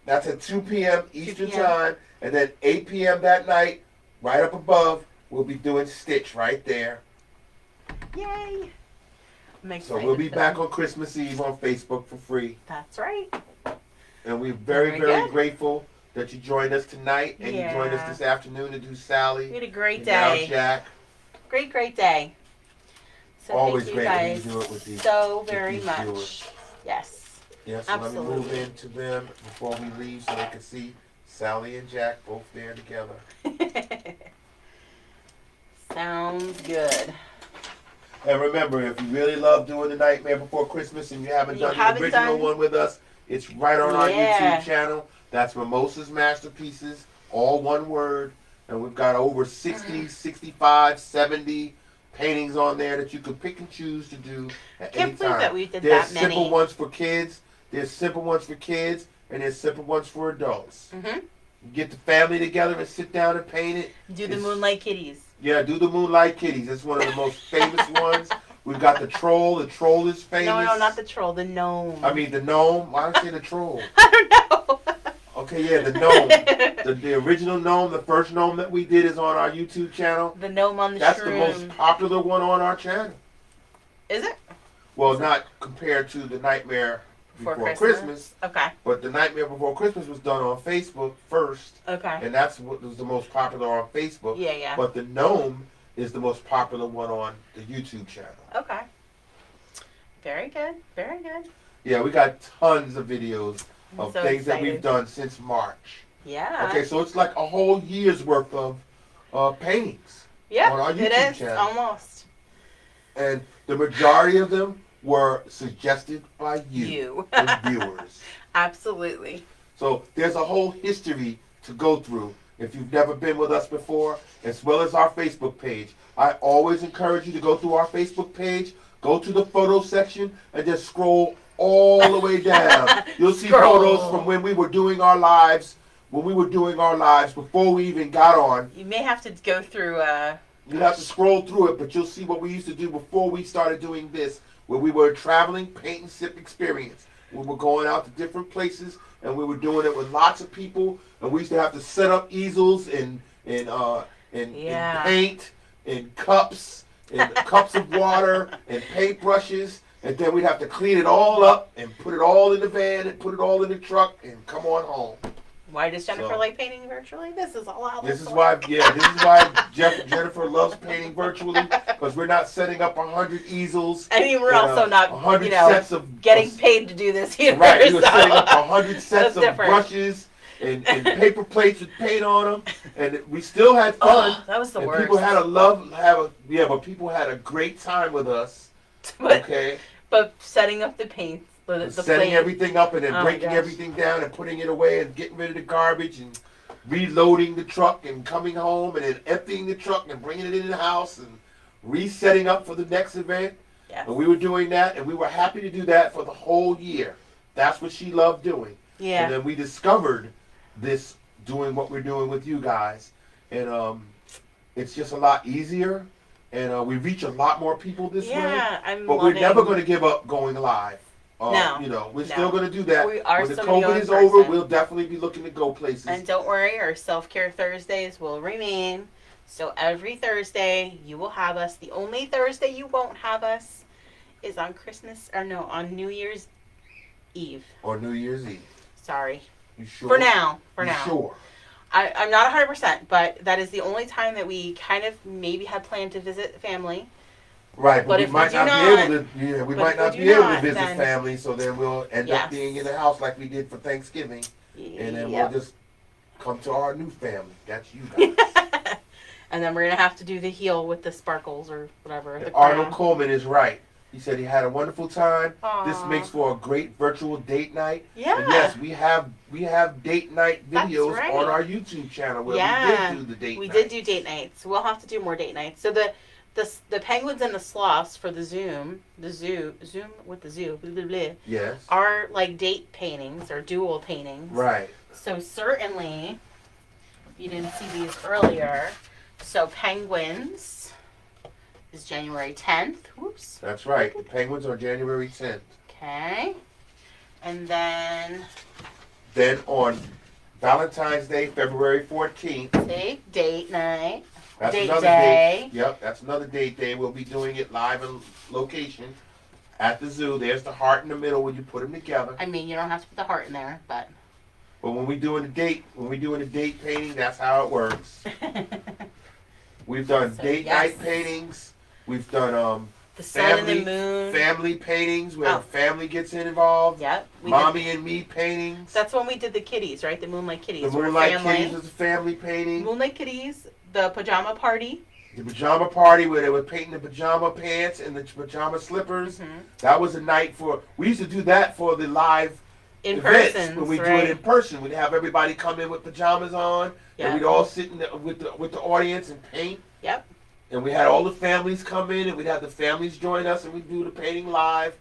that's at 2 p.m. Eastern Time. And then 8 p.m. that night, right up above, we'll be doing Stitch right there. Yay. So we'll be back on Christmas Eve on Facebook for free. That's right. And we're very grateful that you joined us tonight and you joined us this afternoon to do Sally. We had a great day. Now Jack. Great day. So always thank you great guys when you do it with these so very these much. viewers. Yes. Yes, so let me move into them before we leave so they can see Sally and Jack both there together. Sounds good. And remember, if you really love doing the Nightmare Before Christmas and you haven't done the original one with us, it's right on our YouTube channel. That's Mimosa's Masterpieces, all one word. And we've got over 60, 65, 70 paintings on there that you can pick and choose to do at any time. Can't believe that we did There's that many. simple ones for kids. There's simple ones for kids, and there's simple ones for adults. Mm-hmm. You get the family together and sit down and paint it. Do the Moonlight Kitties. Yeah, do the Moonlight Kitties. It's one of the most famous ones. We've got the troll. The troll is famous. No, not the troll. The gnome. I mean the gnome. Why did I say the troll? I don't know. Okay, yeah, the gnome. the original gnome, the first gnome that we did is on our YouTube channel. The gnome on the That's shroom. the most popular one on our channel. Is it? Well, not compared to the Nightmare Before Christmas. Okay. But the Nightmare Before Christmas was done on Facebook first. Okay. And that's what was the most popular on Facebook. Yeah. But the gnome is the most popular one on the YouTube channel. Okay. Very good. Yeah, we got tons of videos of so things that excited. we've done since March. Yeah. Okay, so it's like a whole year's worth of paintings on our YouTube it is channel. almost. And the majority of them were suggested by you. The viewers. Absolutely. So there's a whole history to go through if you've never been with us before, as well as our Facebook page. I always encourage you to go through our Facebook page, go to the photo section, and just scroll all the way down. You'll see photos from when we were doing our lives, before we even got on. You may have to go through... You'll have to scroll through it, but you'll see what we used to do before we started doing this, where we were traveling paint and sip experience. We were going out to different places, and we were doing it with lots of people, and we used to have to set up easels and paint and cups and cups of water and paintbrushes, and then we'd have to clean it all up and put it all in the van and put it all in the truck and come on home. Why does Jennifer like painting virtually? This is a lot. This is why Jennifer loves painting virtually, because we're not setting up 100 easels. I mean, we're also not, 100 sets of getting paid to do this either. Right, we were setting up 100 sets of different. brushes and paper plates with paint on them, and we still had fun. Oh, that was the and worst. People had but people had a great time with us. Okay. But setting up the paint. Setting everything up and then breaking everything down and putting it away and getting rid of the garbage and reloading the truck and coming home and then emptying the truck and bringing it in the house and resetting up for the next event. Yes. And we were doing that, and we were happy to do that for the whole year. That's what she loved doing. Yeah. And then we discovered this doing what we're doing with you guys. And it's just a lot easier, and we reach a lot more people this way. Yeah, I'm But loving... we're never going to give up going live. No. You know, we're still going to do that. We are when the still gonna go COVID in is person. over, we'll definitely be looking to go places. And don't worry, our self-care Thursdays will remain. So every Thursday, you will have us. The only Thursday you won't have us is on on New Year's Eve. Or New Year's Eve. Sorry. You sure? For now. Sure? I'm not 100%, but that is the only time that we kind of maybe had planned to visit family. Right, but we might not be able to. Yeah, we might not be able to visit family, so then we'll end up being in the house like we did for Thanksgiving, and then we'll just come to our new family. That's you guys. And then we're gonna have to do the heel with the sparkles or whatever. The Arnold Coleman is right. He said he had a wonderful time. Aww. This makes for a great virtual date night. Yeah. And yes, we have date night videos on our YouTube channel where we did do the date night. We did do date nights. We'll have to do more date nights. So the penguins and the sloths for the Zoom with the zoo, blah, blah, blah, yes, are like date paintings or dual paintings. Right. So certainly, if you didn't see these earlier, so penguins is January 10th. Whoops. That's right. The penguins are January 10th. Okay. And then on Valentine's Day, February 14th. See, date night. That's date another day. Date. Yep, that's another date day. We'll be doing it live in location at the zoo. There's the heart in the middle when you put them together. I mean, you don't have to put the heart in there, but when we doing a date painting, that's how it works. We've done date night paintings. We've done the sun and the moon family paintings where the family gets involved. Yep. Mommy and me paintings. That's when we did the kitties, right? The Moonlight Kitties. The Moonlight Kitties was a family painting. Moonlight Kitties, the pajama party. The pajama party where they were painting the pajama pants and the pajama slippers. Mm-hmm. That was a night we used to do that for the live in events. person. When we do it in person, we'd have everybody come in with pajamas on, and we'd all sit with the audience and paint. Yep. And we had all the families come in, and we'd have the families join us, and we'd do the painting live.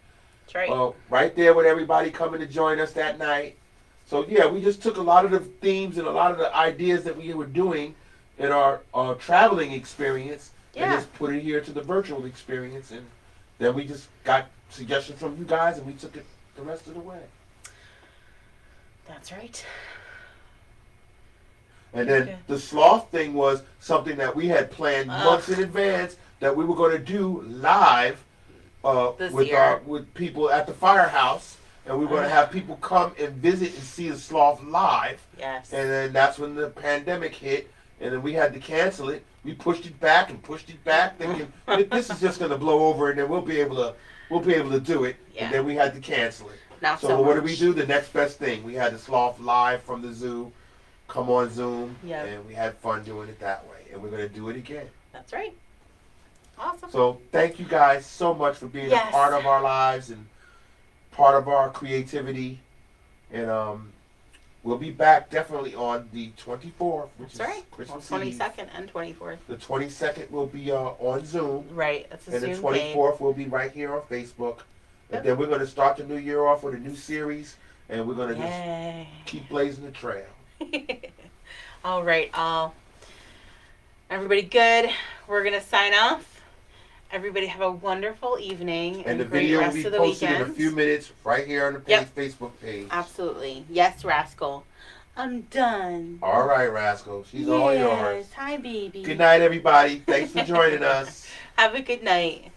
That's right. Right there with everybody coming to join us that night. So, yeah, we just took a lot of the themes and a lot of the ideas that we were doing in our traveling experience and just put it here to the virtual experience. And then we just got suggestions from you guys, and we took it the rest of the way. That's right. And then the sloth thing was something that we had planned months in advance that we were going to do live with people at the firehouse, and we were going to have people come and visit and see the sloth live. Yes. And then that's when the pandemic hit, and then we had to cancel it. We pushed it back, thinking this is just going to blow over, and then we'll be able to do it. Yeah. And then we had to cancel it. So what did we do? The next best thing. We had the sloth live from the zoo. Come on Zoom, and we had fun doing it that way, and we're going to do it again. That's right. Awesome. So thank you guys so much for being a part of our lives and part of our creativity, and we'll be back definitely on the 24th, which is Christmas Eve. 22nd and 24th. The 22nd will be on Zoom. Right, that's a Zoom and the 24th will be right here on Facebook. And then we're going to start the new year off with a new series, and we're going to just keep blazing the trail. All right, everybody good. We're gonna sign off. Everybody have a wonderful evening and the video will be posted in a few minutes right here on the Facebook page. Absolutely. Yes, Rascal. I'm done. All right, Rascal. She's all yours. Hi, baby. Good night, everybody. Thanks for joining us. Have a good night.